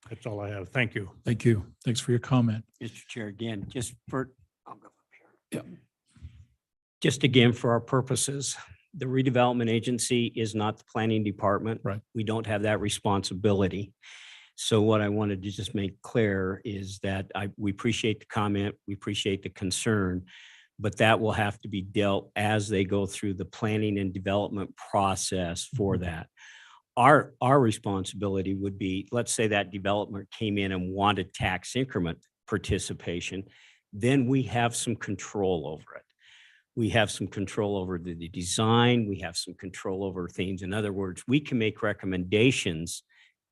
That's all I have. Thank you. Thank you. Thanks for your comment. Mr. Chair, again, I'll go up here. Yeah. Just again, for our purposes, the redevelopment agency is not the planning department. Right. We don't have that responsibility. So what I wanted to just make clear is that we appreciate the comment, we appreciate the concern, but that will have to be dealt as they go through the planning and development process for that. Our responsibility would be, let's say that development came in and wanted tax increment participation, then we have some control over it. We have some control over the design, we have some control over things. In other words, we can make recommendations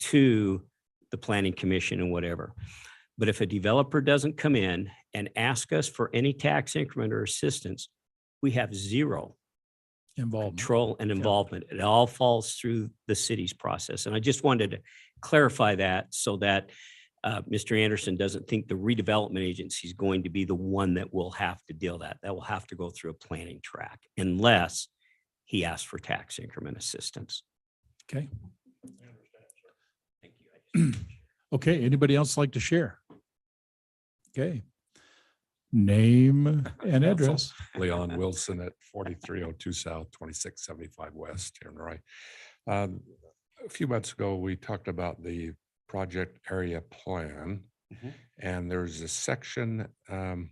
to the planning commission and whatever. But if a developer doesn't come in and ask us for any tax increment or assistance, we have zero control and involvement. It all falls through the city's process. And I just wanted to clarify that so that Mr. Anderson doesn't think the redevelopment agency is going to be the one that will have to deal that. That will have to go through a planning track unless he asks for tax increment assistance. Okay. Okay, anybody else like to share? Okay. Name and address. Leon Wilson at 4302 South, 2675 West here in Roy. A few months ago, we talked about the project area plan, and there's a section in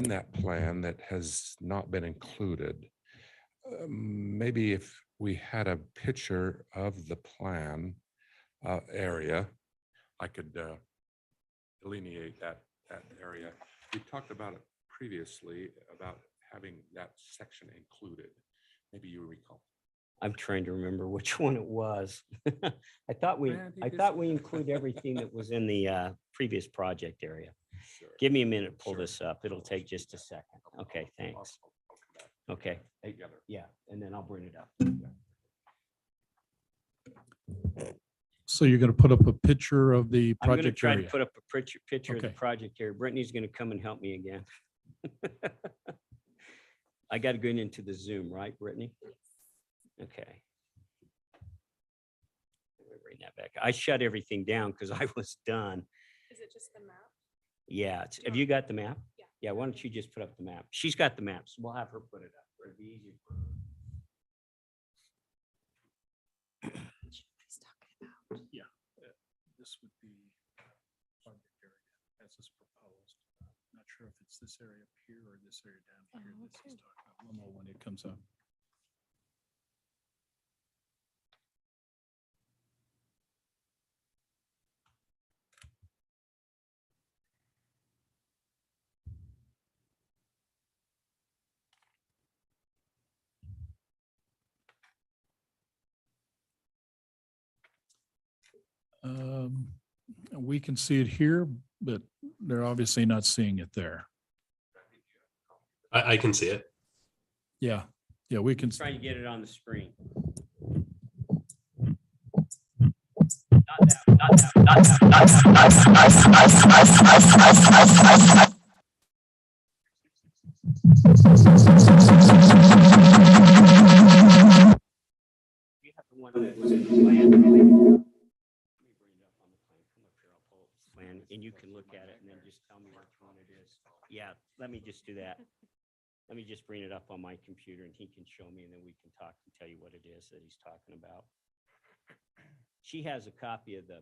that plan that has not been included. Maybe if we had a picture of the plan area, I could delineate that area. We talked about it previously about having that section included. Maybe you recall. I'm trying to remember which one it was. I thought we include everything that was in the previous project area. Sure. Give me a minute, to pull this up. It'll take just a second. Okay, thanks. Okay, yeah, and then I'll bring it up. So you're going to put up a picture of the I'm going to project try area? to put up a picture of the Okay. project area. Brittany's going to come and help me again. I got to go into the Zoom, right, Brittany? Okay. Let me bring that back. I shut everything down because I was done. Is it just the map? Yeah. Have you got the map? Yeah. Yeah. Why don't you just put up the map? She's got the maps. We'll have her put it up. It'd be easier for her. this area up here or this area down here? This is talking about. We'll know when it comes up. We can see it here, but they're obviously not seeing it there. I can see it. Yeah, yeah, we can. Trying to get it on the screen. You have the one that was in the plan. Let me bring it up on the plan. Come up here, I'll pull up the plan, and you can look at it and then just tell me which one it is. Yeah, let me just do that. Let me just bring it up on my computer and he can show me and then we can talk and tell you what it is that he's talking about. She has a copy of the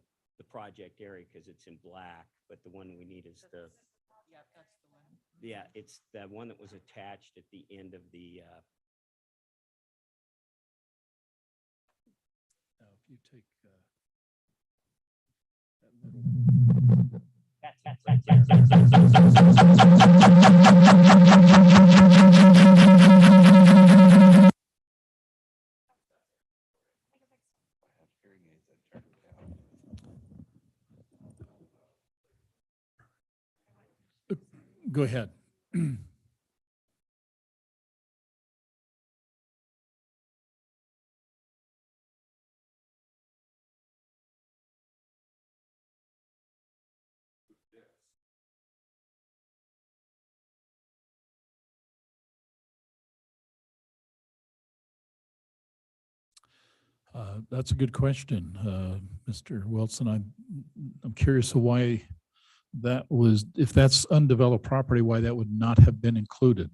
project area because it's in black, but the one we need is the. Yeah, that's the one. Yeah, it's the one that was attached at the end of the. Now, if you take that little. Go ahead. That's a good question, Mr. Wilson. I'm curious of why that was, if that's undeveloped property, why that would not have been included.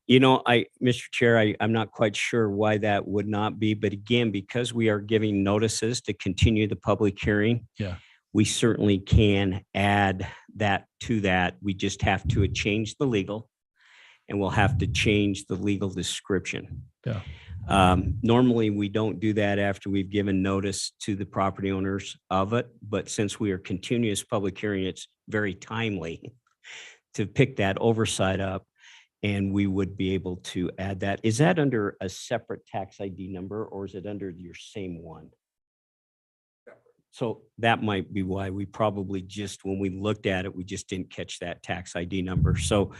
You know, Mr. Chair, I'm not quite sure why that would not be, but again, because we are giving notices to continue the public hearing. Yeah. We certainly can add that to that. We just have to change the legal and we'll have to change the legal description. Yeah. Normally, we don't do that after we've given notice to the property owners of it, but since we are continuous public hearing, it's very timely to pick that oversight up, and we would be able to add that. Is that under a separate tax ID number, or is it under your same one? So that might be why we probably just, when we looked at it, we just didn't catch that tax ID number. So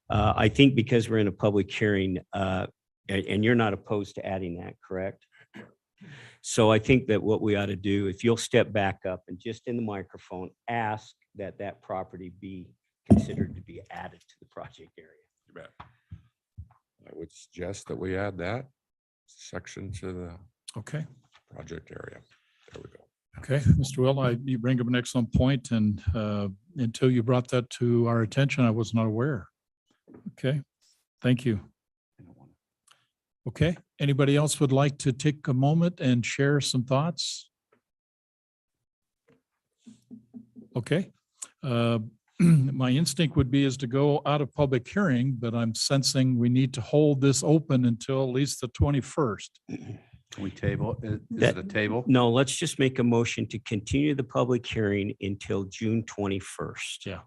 I think because we're in a public hearing, and you're not opposed to adding that, correct? So I think that what we ought to do, if you'll step back up and just in the microphone, ask that that property be considered to be added to the project area. You bet. I would suggest that we add that section to the Okay. project area. There we go. Okay, Mr. Will, you bring up an excellent point, and until you brought that to our attention, I was not aware. Okay, thank you. Okay, anybody else would like to take a moment and share some thoughts? Okay, my instinct would be is to go out of public hearing, but I'm sensing we need to hold this open until at least the 21st. Can we table? Is That- it a table? No, let's just make a motion to continue the public hearing until June 21st. Yeah.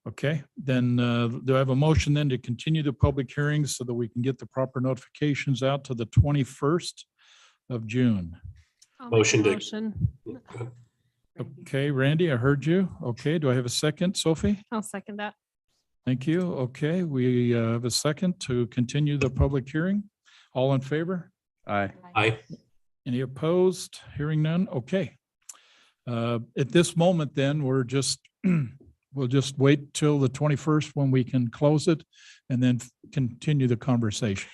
Okay, then do I have a motion then to continue the public hearings so that we can get the proper notifications out to the 21st of June? I'll make a Motion to- motion. Okay, Randy, I heard you. Okay, do I have a second, Sophie? I'll second that. Thank you. Okay, we have a second to continue the public hearing. All in favor? Aye. I, Any opposed? Hearing none? Okay. At this moment, then, we're just, we'll just wait till the 21st when we can close it and then continue the conversation.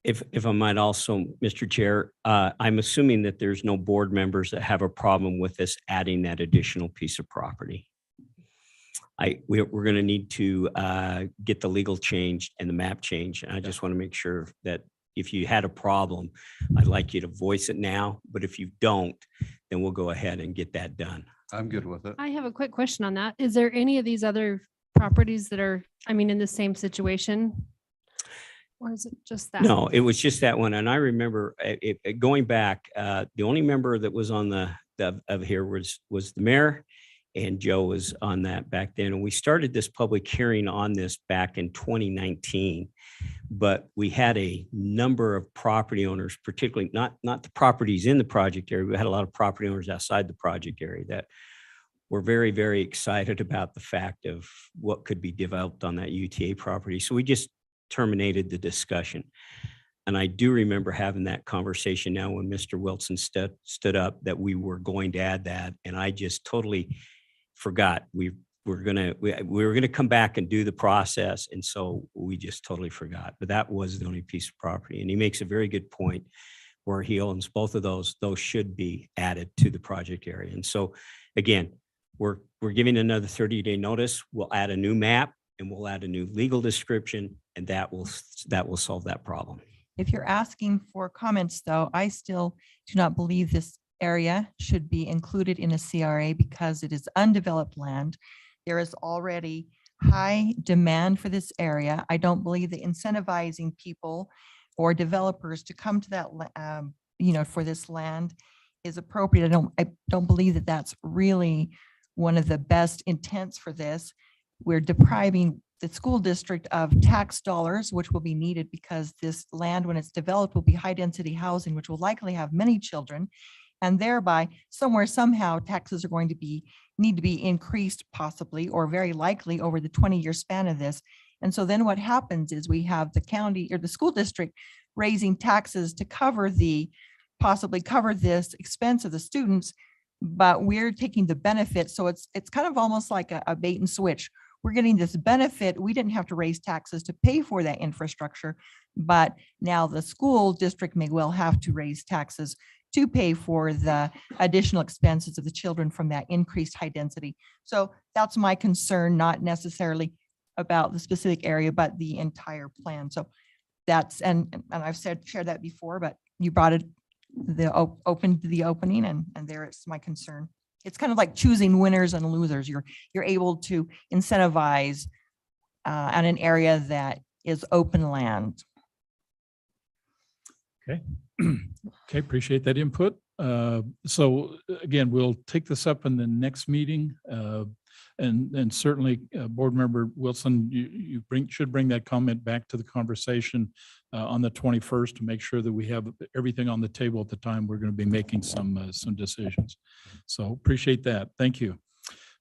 If I might also, Mr. Chair, I'm assuming that there's no board members that have a problem with us adding that additional piece of property. We're going to need to get the legal changed and the map changed. And I just want to make sure that if you had a problem, I'd like you to voice it now, but if you don't, then we'll go ahead and get that done. I'm good with it. I have a quick question on that. Is there any of these other properties that are, I mean, in the same situation? Or is it just that? No, it was just that one. And I remember going back, the only member that was on of here was the mayor, and Joe was on that back then. And we started this public hearing on this back in 2019. But we had a number of property owners, particularly not the properties in the project area. We had a lot of property owners outside the project area that were very, very excited about the fact of what could be developed on that UTA property. So we just terminated the discussion. And I do remember having that conversation now when Mr. Wilson stood up that we were going to add that. And I just totally forgot. We were gonna come back and do the process. And so we just totally forgot. But that was the only piece of property. And he makes a very good point where he owns both of those. Those should be added to the project area. And so again, we're giving another 30-day notice. We'll add a new map and we'll add a new legal description, and that will solve that problem. If you're asking for comments, though, I still do not believe this area should be included in a CRA because it is undeveloped land. There is already high demand for this area. I don't believe that incentivizing people or developers to come to that, for this land is appropriate. I don't believe that that's really one of the best intents for this. We're depriving the school district of tax dollars, which will be needed because this land, when it's developed, will be high density housing, which will likely have many children. And thereby somehow taxes are going to need to be increased possibly, or very likely over the 20-year span of this. And so then what happens is we have the county or the school district raising taxes to possibly cover this expense of the students, but we're taking the benefit. So it's kind of almost like a bait and switch. We're getting this benefit. We didn't have to raise taxes to pay for that infrastructure, but now the school district may well have to raise taxes to pay for the additional expenses of the children from that increased high density. So that's my concern, not necessarily about the specific area, but the entire plan. So that's, and I've shared that before, but you brought it, the opening, and there it's my concern. It's kind of like choosing winners and losers. You're able to incentivize on an area that is open land. Okay. Okay, appreciate that input. So again, we'll take this up in the next meeting. And certainly Board Member Wilson, you should bring that comment back to the conversation on the 21st to make sure that we have everything on the table at the time we're going to be making some decisions. So appreciate that. Thank you.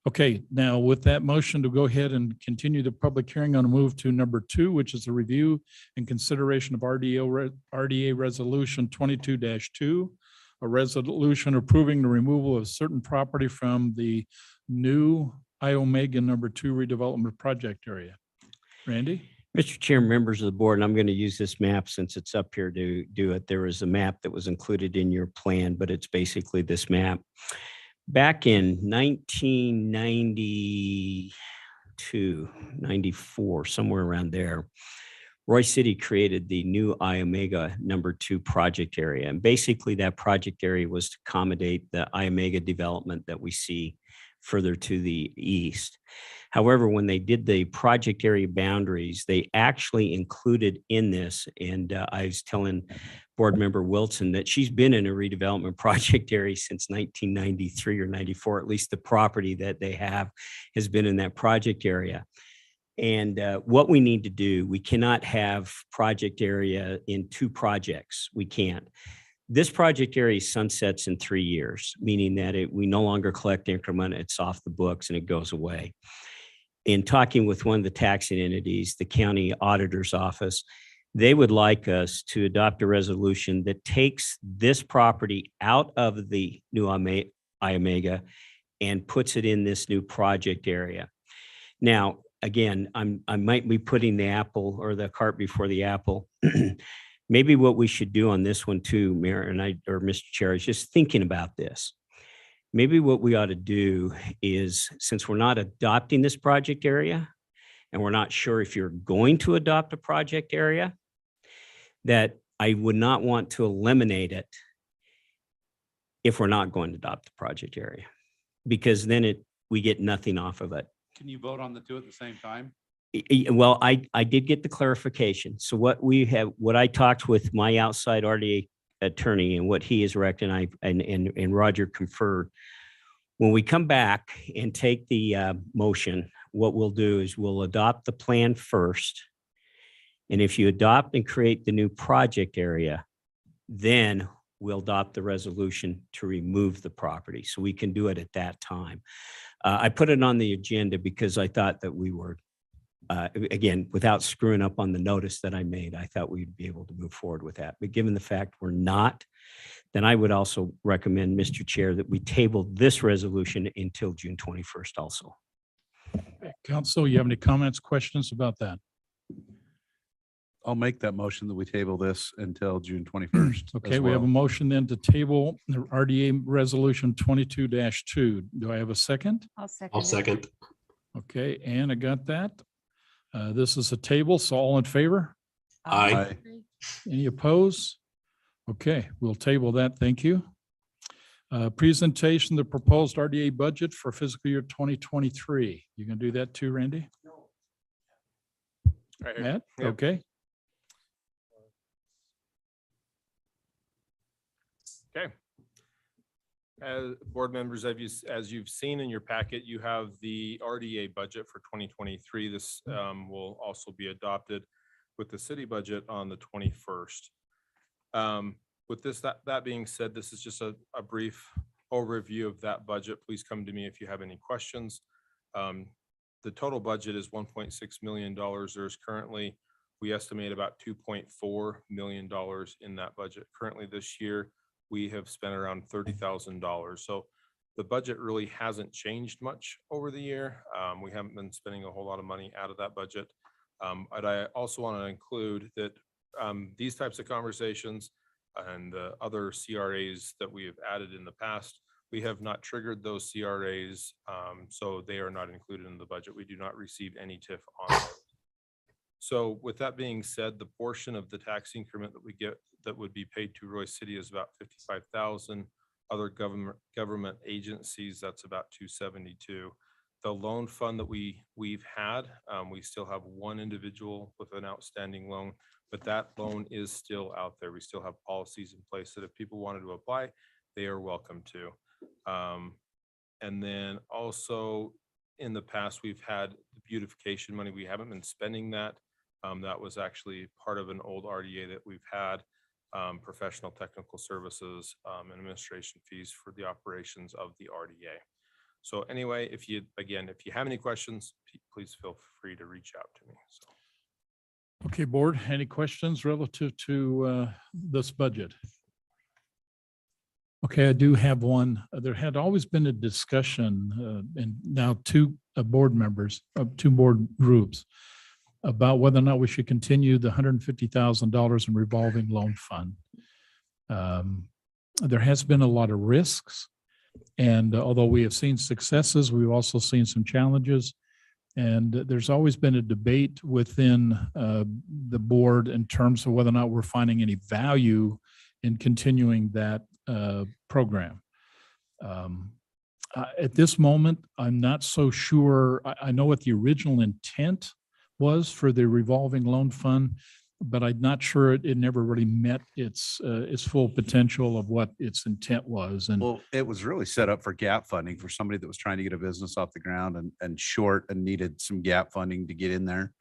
Okay, now with that motion to go ahead and continue the public hearing on a move to number 2, which is a review and consideration of RDA Resolution 22-2, a resolution approving the removal of certain property from the new Iomega number 2 redevelopment project area. Randy? Mr. Chair, members of the board, and I'm going to use this map since it's up here to do it. There was a map that was included in your plan, but it's basically this map. Back in 1992, 94, somewhere around there, Roy City created the new Iomega number 2 project area. And basically that project area was to accommodate the Iomega development that we see further to the east. However, when they did the project area boundaries, they actually included in this, and I was telling Board Member Wilson that she's been in a redevelopment project area since 1993 or 94, at least the property that they have has been in that project area. And what we need to do, we cannot have project area in 2 projects. We can't. This project area sunsets in 3 years, meaning that we no longer collect increment, it's off the books and it goes away. In talking with one of the taxing entities, the county auditor's office, they would like us to adopt a resolution that takes this property out of the new Iomega and puts it in this new project area. Now, again, I might be putting the apple or the cart before the apple. Maybe what we should do on this one too, Mayor and I, or Mr. Chair, is just thinking about this. Maybe what we ought to do is, since we're not adopting this project area, and we're not sure if you're going to adopt a project area, that I would not want to eliminate it if we're not going to adopt the project area. because then we get nothing off of it. Can you vote on the two at the same time? Well, I did get the clarification. So what I talked with my outside RDA attorney and what he has recognized and Roger conferred. When we come back and take the motion, what we'll do is we'll adopt the plan first. And if you adopt and create the new project area, then we'll adopt the resolution to remove the property. So we can do it at that time. I put it on the agenda because I thought that we were, again, without screwing up on the notice that I made, I thought we'd be able to move forward with that. But given the fact we're not, then I would also recommend, Mr. Chair, that we table this resolution until June 21st also. Council, you have any comments, questions about that? I'll make that motion that we table this until June 21st. Okay, we have a motion then to table the RDA Resolution 22-2. Do I have a second? I'll second. Okay, and I got that. This is a table, so all in favor? Aye. Any opposed? Okay, we'll table that. Thank you. Presentation, the proposed RDA budget for fiscal year 2023. You gonna do that too, Randy? Right here. Matt? Yep. Okay. Okay. As board members, as you've seen in your packet, you have the RDA budget for 2023. This will also be adopted with the city budget on the 21st. With that being said, this is just a brief overview of that budget. Please come to me if you have any questions. The total budget is $1.6 million. There's currently, we estimate about $2.4 million in that budget. Currently this year, we have spent around $30,000. So the budget really hasn't changed much over the year. We haven't been spending a whole lot of money out of that budget. But I also want to include that these types of conversations and the other CRAs that we have added in the past, we have not triggered those CRAs, so they are not included in the budget. We do not receive any TIF on those. So with that being said, the portion of the tax increment that we get that would be paid to Roy City is about $55,000. Other government agencies, that's about $272,000. The loan fund that we've had, we still have one individual with an outstanding loan, but that loan is still out there. We still have policies in place that if people wanted to apply, they are welcome to. And then also in the past, we've had the beautification money. We haven't been spending that. That was actually part of an old RDA that we've had, professional technical services and administration fees for the operations of the RDA. So anyway, if you have any questions, please feel free to reach out to me. So. Okay, board, any questions relative to this budget? Okay, I do have one. There had always been a discussion, and now two board members of two board groups about whether or not we should continue the $150,000 in revolving loan fund. There has been a lot of risks, and although we have seen successes, we've also seen some challenges. And there's always been a debate within the board in terms of whether or not we're finding any value in continuing that program. At this moment, I'm not so sure. I know what the original intent was for the revolving loan fund, but I'm not sure it never really met its full potential of what its intent was. And well, it was really set up for gap funding for somebody that was trying to get a business off the ground and short and needed some gap funding to get in there.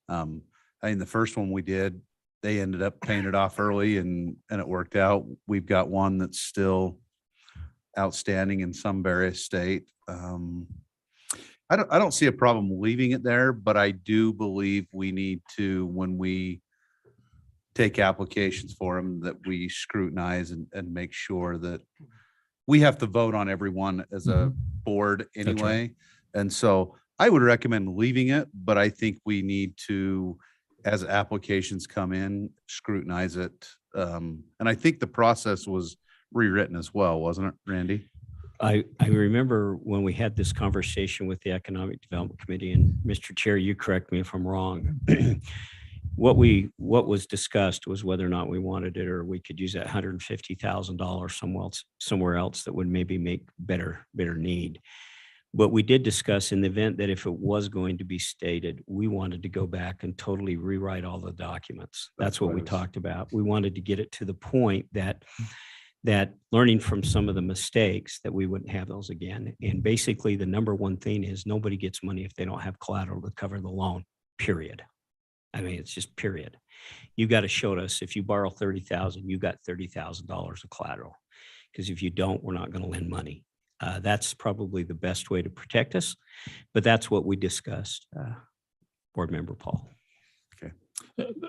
I mean, the first one we did, they ended up paying it off early and it worked out. We've got one that's still outstanding in some various state. I don't see a problem leaving it there, but I do believe we need to, when we take applications for them, that we scrutinize and make sure that we have to vote on everyone as a board anyway. Right. And so I would recommend leaving it, but I think we need to, as applications come in, scrutinize it. And I think the process was rewritten as well, wasn't it, Randy? I remember when we had this conversation with the Economic Development Committee, and Mr. Chair, you correct me if I'm wrong. what was discussed was whether or not we wanted it, or we could use that $150,000 somewhere else that would maybe make better need. But we did discuss in the event that if it was going to be stated, we wanted to go back and totally rewrite all the documents. That's what we talked about. We wanted to get it to the point that learning from some of the mistakes, that we wouldn't have those again. And basically the number one thing is nobody gets money if they don't have collateral to cover the loan, period. I mean, it's just period. You got to show us if you borrow 30,000, you got $30,000 of collateral. Because if you don't, we're not going to lend money. That's probably the best way to protect us, but that's what we discussed, Board Member Paul.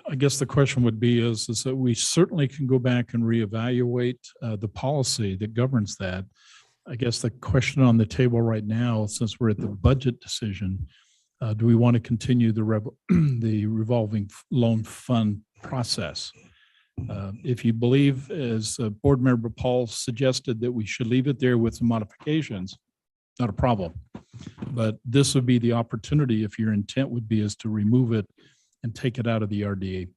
I guess the question would be is that we certainly can go back and reevaluate the policy that governs that. I guess the question on the table right now, since we're at the budget decision, do we want to continue the revolving loan fund process? If you believe, as Board Member Paul suggested, that we should leave it there with some modifications, not a problem. But this would be the opportunity, if your intent would be, is to remove it and take it out of the RDA.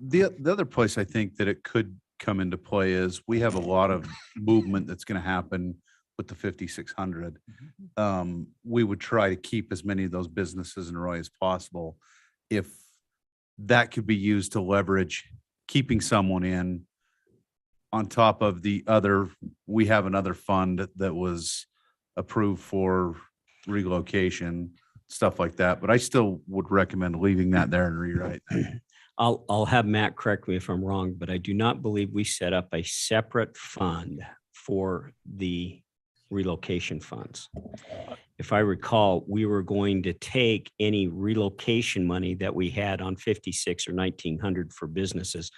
The other place I think that it could come into play is we have a lot of movement that's going to happen with the 5,600. We would try to keep as many of those businesses in Roy as possible. If that could be used to leverage keeping someone in on top of the other, we have another fund that was approved for relocation, stuff like that. But I still would recommend leaving that there and rewrite. I'll have Matt correct me if I'm wrong, but I do not believe we set up a separate fund for the relocation funds. If I recall, we were going to take any relocation money that we had on 56 or 1900 for businesses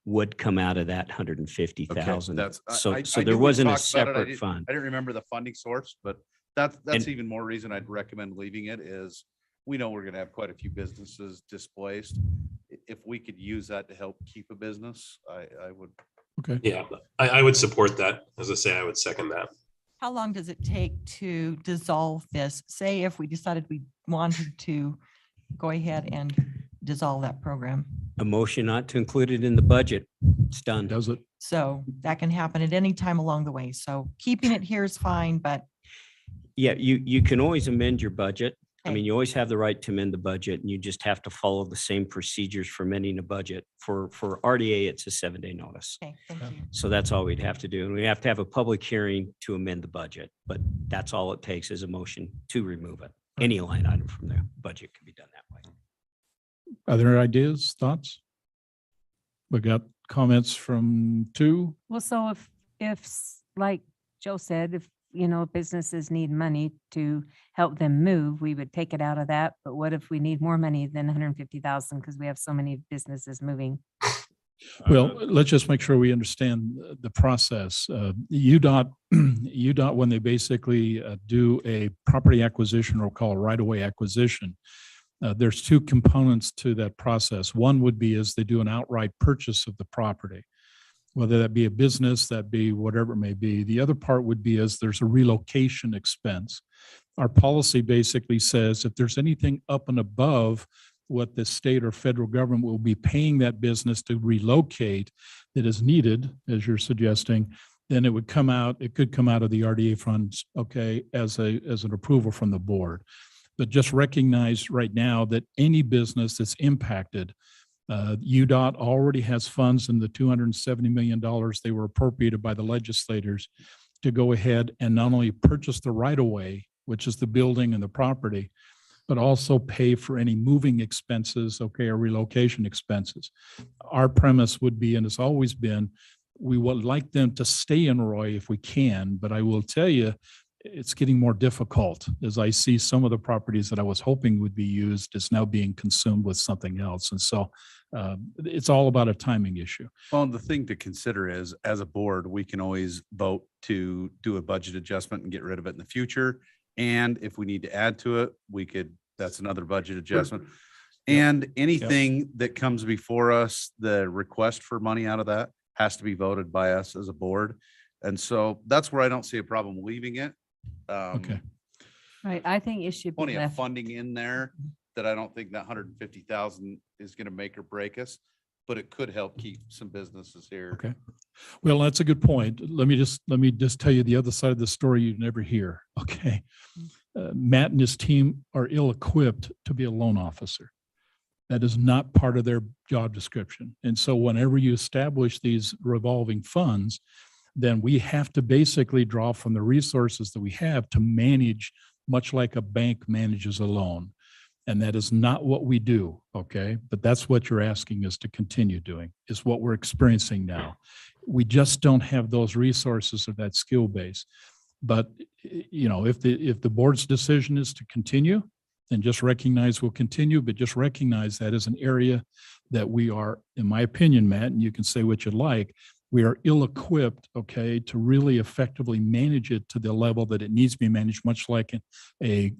would come out of that 150,000. So there wasn't a separate fund. I didn't remember the funding source, but that's even more reason I'd recommend leaving it. Is we know we're going to have quite a few businesses displaced. If we could use that to help keep a business, I would. Okay. Yeah, I would support that. As I say, I would second that. How long does it take to dissolve this? Say if we decided we wanted to go ahead and dissolve that program. A motion not to include it in the budget. It's done. Does it? So that can happen at any time along the way. So keeping it here is fine, but Yeah, you can always amend your budget. I Okay. mean, you always have the right to amend the budget, and you just have to follow the same procedures for amending a budget. For RDA, it's a 7-day notice. okay, thank you. So that's all we'd have to do. And we have to have a public hearing to amend the budget, but that's all it takes is a motion to remove it. Any line item from the budget can be done that way. Other ideas, thoughts? We got comments from two. Well, so like Joe said, if, businesses need money to help them move, we would take it out of that. But what if we need more money than 150,000 because we have so many businesses moving? Well, let's just make sure we understand the process. UDOT, when they basically do a property acquisition or call a right-of-way acquisition, there's two components to that process. One would be is they do an outright purchase of the property, whether that be a business, that be whatever it may be. The other part would be is there's a relocation expense. Our policy basically says if there's anything up and above what the state or federal government will be paying that business to relocate that is needed, as you're suggesting, then it could come out of the RDA funds, okay, as an approval from the board. But just recognize right now that any business that's impacted, UDOT already has funds in the $270 million they were appropriated by the legislators to go ahead and not only purchase the right-of-way, which is the building and the property, but also pay for any moving expenses, okay, or relocation expenses. Our premise would be, and it's always been, we would like them to stay in Roy if we can, but I will tell you, it's getting more difficult as I see some of the properties that I was hoping would be used is now being consumed with something else. And so it's all about a timing issue. Well, the thing to consider is, as a board, we can always vote to do a budget adjustment and get rid of it in the future. And if we need to add to it, that's another budget adjustment. And anything that comes before us, the request for money out of that has to be voted by us as a board. And so that's where I don't see a problem leaving it. Okay. Right, I think it should be Plenty of left. funding in there. that I don't think that 150,000 is going to make or break us, but it could help keep some businesses here. Okay. Well, that's a good point. Let me just tell you the other side of the story you never hear. Okay. Matt and his team are ill-equipped to be a loan officer. That is not part of their job description. And so whenever you establish these revolving funds, then we have to basically draw from the resources that we have to manage, much like a bank manages a loan. And that is not what we do, okay? But that's what you're asking us to continue doing, is what we're experiencing now. We just don't have those resources or that skill base. But, you know, if the board's decision is to continue, then just recognize we'll continue, but just recognize that as an area that we are, in my opinion, Matt, and you can say what you like, we are ill-equipped, okay, to really effectively manage it to the level that it needs to be managed, much like a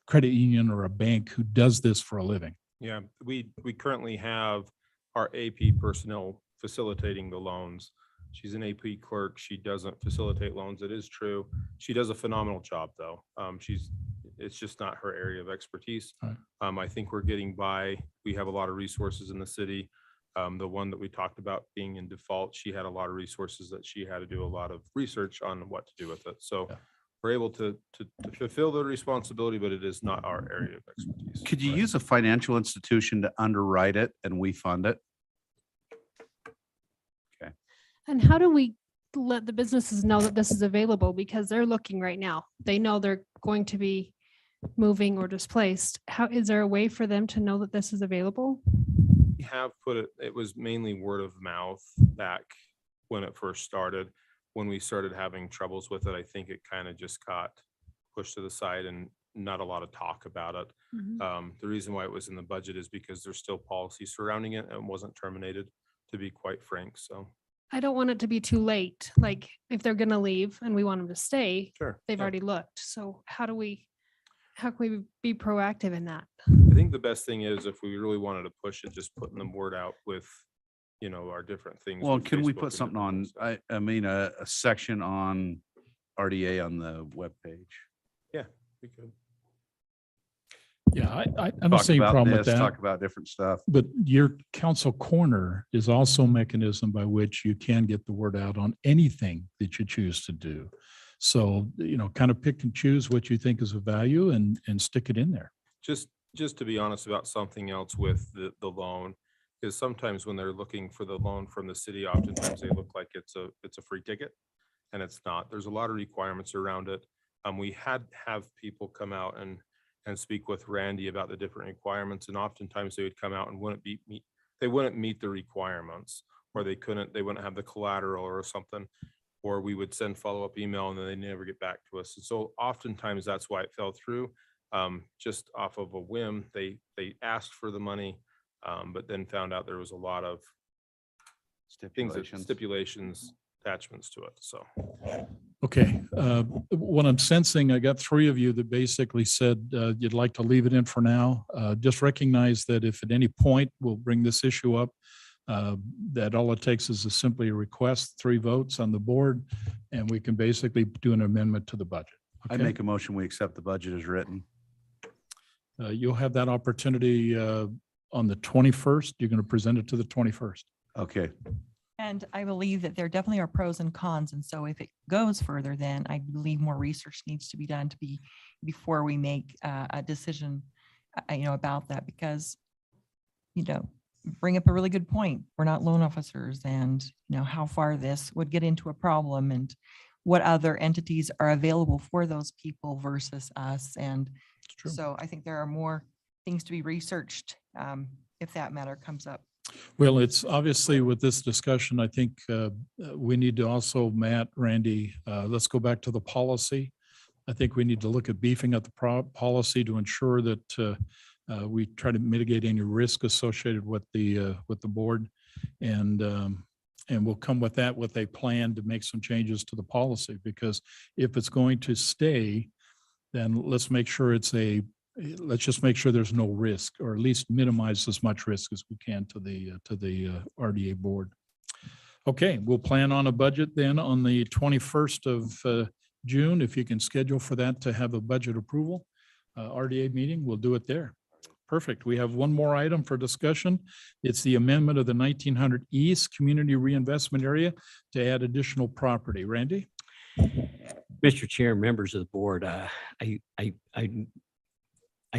credit union or a bank who does this for a living. Yeah, we currently have our AP personnel facilitating the loans. She's an AP clerk. She doesn't facilitate loans. It is true. She does a phenomenal job though. It's just not her area of expertise. Right. I think we're getting by. We have a lot of resources in the city. The one that we talked about being in default, she had a lot of resources that she had to do a lot of research on what to do with it. So Yeah. we're able to fulfill the responsibility, but it is not our area of expertise. Could you use a financial institution to underwrite it and we fund it? And how do we let the businesses know that this is available? Because they're looking right now. They know they're going to be moving or displaced. How, is there a way for them to know that this is available? We have put it was mainly word of mouth back when it first started. When we started having troubles with it, I think it kind of just got pushed to the side and not a lot of talk about it. The reason why it was in the budget is because there's still policy surrounding it and wasn't terminated, to be quite frank. So I don't want it to be too late. Like if they're going to leave and we want them to stay, sure, they've yeah. already looked. So how can we be proactive in that? I think the best thing is if we really wanted to push it, just putting the word out with, you know, our different things. Well, with can we Facebook put and something different on, things. I mean, a section on RDA on the webpage? Yeah, we could. Yeah, I don't Talk see a about problem with this, that. talk about different stuff. But your council corner is also a mechanism by which you can get the word out on anything that you choose to do. So, you know, kind of pick and choose what you think is of value and stick it in there. Just to be honest about something else with the loan is sometimes when they're looking for the loan from the city, oftentimes they look like it's a free ticket, and it's not. There's a lot of requirements around it. We have people come out and speak with Randy about the different requirements, and oftentimes they would come out and wouldn't meet the requirements, or they wouldn't have the collateral or something, or we would send follow-up email and then they never get back to us. And so oftentimes that's why it fell through. Just off of a whim, they asked for the money, but then found out there was a lot of stipulations, attachments to it. So. Okay, what I'm sensing, I got three of you that basically said you'd like to leave it in for now. Just recognize that if at any point we'll bring this issue up, that all it takes is simply a request, 3 votes on the board, and we can basically do an amendment to the budget. I Okay? make a motion, we accept the budget as written. You'll have that opportunity on the 21st. You're going to present it to the 21st. Okay, And I believe that there definitely are pros and cons. And so if it goes further, then I believe more research needs to be done before we make a decision, about that, because, bring up a really good point. We're not loan officers, and, how far this would get into a problem and what other entities are available for those people versus us. And so I think there are more things to be researched if that matter comes up. Well, it's obviously with this discussion, I think we need to also, Matt, Randy, let's go back to the policy. I think we need to look at beefing up the policy to ensure that we try to mitigate any risk associated with the board, and we'll come with a plan to make some changes to the policy, because if it's going to stay, then let's just make sure there's no risk, or at least minimize as much risk as we can to the RDA board. Okay, we'll plan on a budget then on the 21st of June. If you can schedule for that to have a budget approval RDA meeting, we'll do it there. Perfect. We have one more item for discussion. It's the amendment of the 1900 East Community Reinvestment Area to add additional property. Randy? Mr. Chair, members of the board, I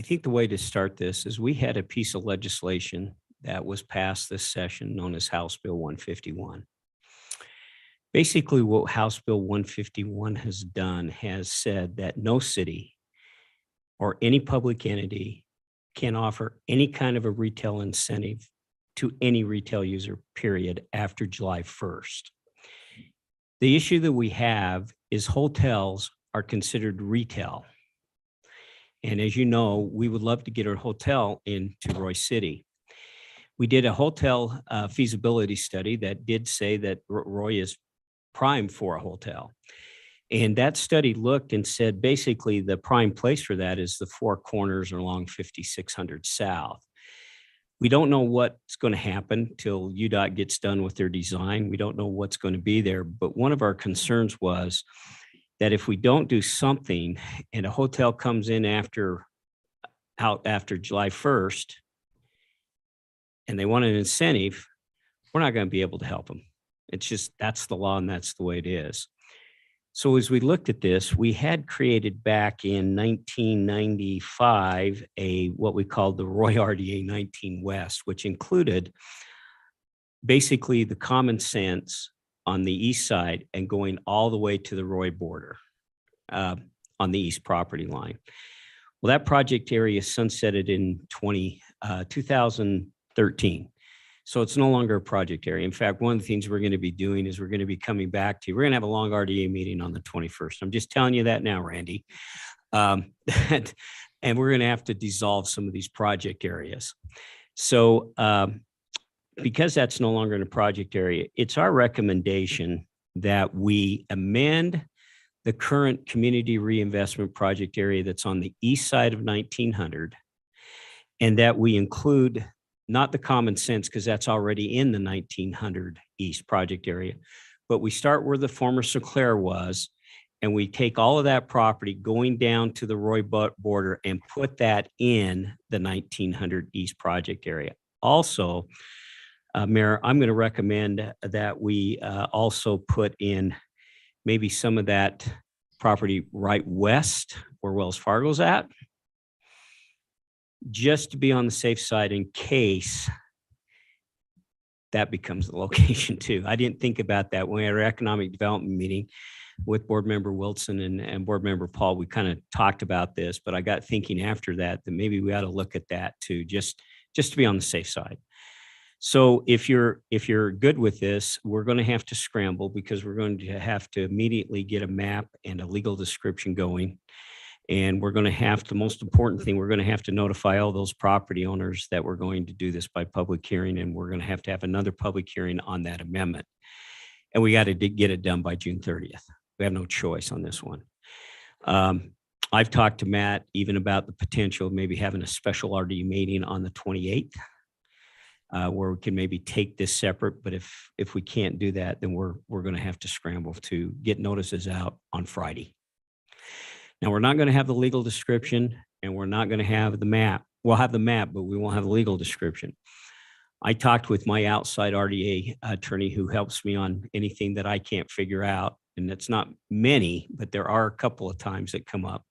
think the way to start this is we had a piece of legislation that was passed this session known as House Bill 151. Basically, what House Bill 151 has done has said that no city or any public entity can offer any kind of a retail incentive to any retail user, period, after July 1st. The issue that we have is hotels are considered retail. And as you know, we would love to get a hotel into Roy City. We did a hotel feasibility study that did say that Roy is prime for a hotel. And that study looked and said, basically the prime place for that is the Four Corners along 5600 South. We don't know what's going to happen till UDOT gets done with their design. We don't know what's going to be there. But one of our concerns was that if we don't do something and a hotel comes in after July 1st and they want an incentive, we're not going to be able to help them. It's just, that's the law and that's the way it is. So as we looked at this, we had created back in 1995 what we called the Roy Rda 19 West, which included basically the common sense on the east side and going all the way to the Roy border on the east property line. Well, that project area sunsetted in 2013. So it's no longer a project area. In fact, one of the things we're going to be doing is we're going to be coming back to you. We're going to have a long RDA meeting on the 21st. I'm just telling you that now, Randy. And we're going to have to dissolve some of these project areas. So because that's no longer in a project area, it's our recommendation that we amend the current community reinvestment project area that's on the east side of 1900, and that we include not the common sense, because that's already in the 1900 East project area, but we start where the former Seclair was, and we take all of that property going down to the Roy border and put that in the 1900 East project area. Also, Mayor, I'm going to recommend that we also put in maybe some of that property right west where Wells Fargo's at, just to be on the safe side in case that becomes the location too. I didn't think about that when we had our economic development meeting with Board Member Wilson and Board Member Paul. We kind of talked about this, but I got thinking after that maybe we ought to look at that too, just to be on the safe side. So if you're good with this, we're going to have to scramble because we're going to have to immediately get a map and a legal description going. And we're going to have to, most important thing, we're going to have to notify all those property owners that we're going to do this by public hearing, and we're going to have another public hearing on that amendment. And we got to get it done by June 30th. We have no choice on this one. I've talked to Matt even about the potential of maybe having a special RD meeting on the 28th, where we can maybe take this separate. But if we can't do that, then we're going to have to scramble to get notices out on Friday. Now, we're not going to have the legal description and we're not going to have the map. We'll have the map, but we won't have the legal description. I talked with my outside RDA attorney who helps me on anything that I can't figure out. And it's not many, but there are a couple of times that come up.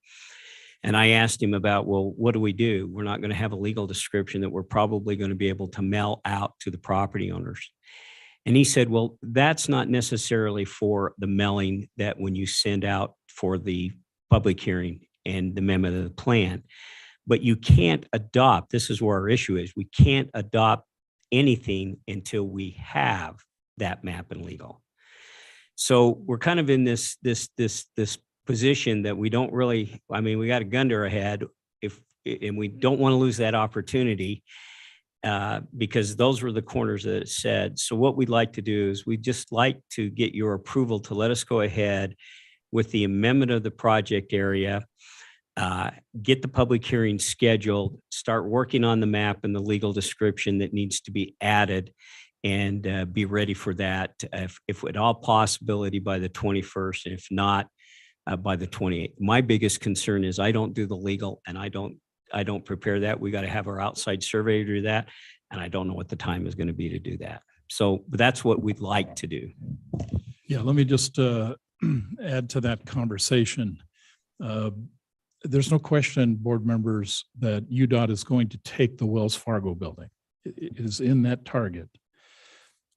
And I asked him about, well, what do we do? We're not going to have a legal description that we're probably going to be able to mail out to the property owners. And he said, well, that's not necessarily for the mailing that when you send out for the public hearing and the amendment of the plan, but you can't adopt, this is where our issue is, we can't adopt anything until we have that map and legal. So we're kind of in this position that we don't really, I mean, we got a gun to our head and we don't want to lose that opportunity because those were the corners that it said. So what we'd like to do is we'd just like to get your approval to let us go ahead with the amendment of the project area, get the public hearing scheduled, start working on the map and the legal description that needs to be added, and be ready for that if at all possibility by the 21st, and if not, by the 28th. My biggest concern is I don't do the legal and I don't I don't prepare that. We got to have our outside surveyor do that. And I don't know what the time is going to be to do that. So that's what we'd like to do. Yeah, let me just add to that conversation. There's no question, board members, that UDOT is going to take the Wells Fargo building. It is in that target.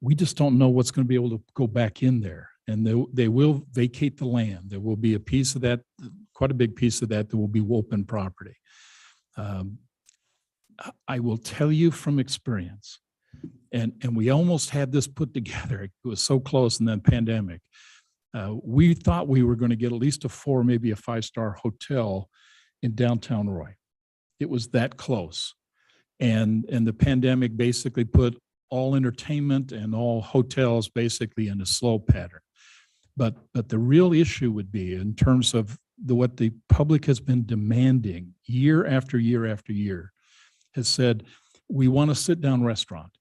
We just don't know what's going to be able to go back in there. And they will vacate the land. There will be a piece of that, quite a big piece of that will be open property. I will tell you from experience, and we almost had this put together. It was so close, and then pandemic. We thought we were going to get at least a 4, maybe a 5-star hotel in downtown Roy. It was that close. And the pandemic basically put all entertainment and all hotels basically in a slow pattern. But the real issue would be in terms of what the public has been demanding year after year after year, has said, we want a sit-down restaurant.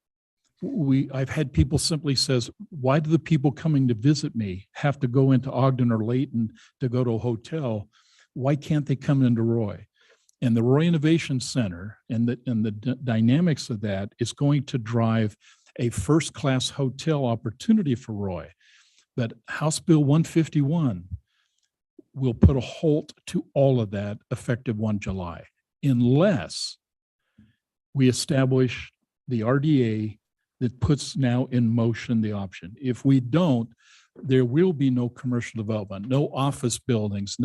I've had people simply says, why do the people coming to visit me have to go into Ogden or Layton to go to a hotel? Why can't they come into Roy? And the Roy Innovation Center and the dynamics of that is going to drive a first-class hotel opportunity for Roy. But House Bill 151 will put a halt to all of that effective 1 July, unless we establish the RDA that puts now in motion the option. If we don't, there will be no commercial development, no office buildings,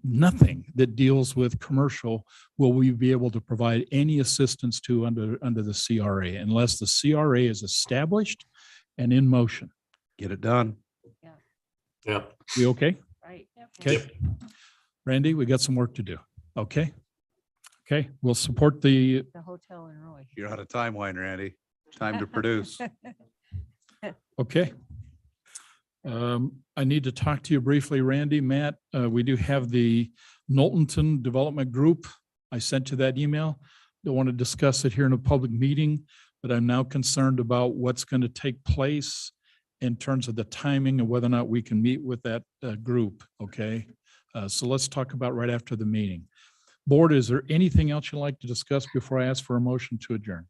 nothing that deals with commercial will we be able to provide any assistance to under the CRA, unless the CRA is established and in motion. Get it done. Yeah. We okay? Right. Okay. Yep. Randy, we got some work to do. Okay. Okay, we'll support the, The hotel in Roy. You're out of time, Wayne, Randy. Time to produce. okay. I need to talk to you briefly, Randy, Matt. We do have the Knowlton Development Group. I sent you that email. Don't want to discuss it here in a public meeting, but I'm now concerned about what's going to take place in terms of the timing and whether or not we can meet with that group. Okay. So let's talk about right after the meeting. Board, is there anything else you'd like to discuss before I ask for a motion to adjourn?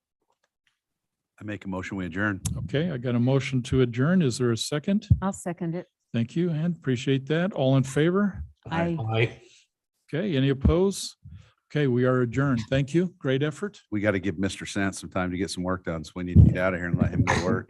I make a motion, we adjourn. Okay, I got a motion to adjourn. Is there a second? I'll second it. Thank you, Ann. Appreciate that. All in favor? I. Aye. Okay, any opposed? Okay, we are adjourned. Thank you. Great effort. We got to give Mr. Sant some time to get some work done. So we need to get out of here and let him go to work.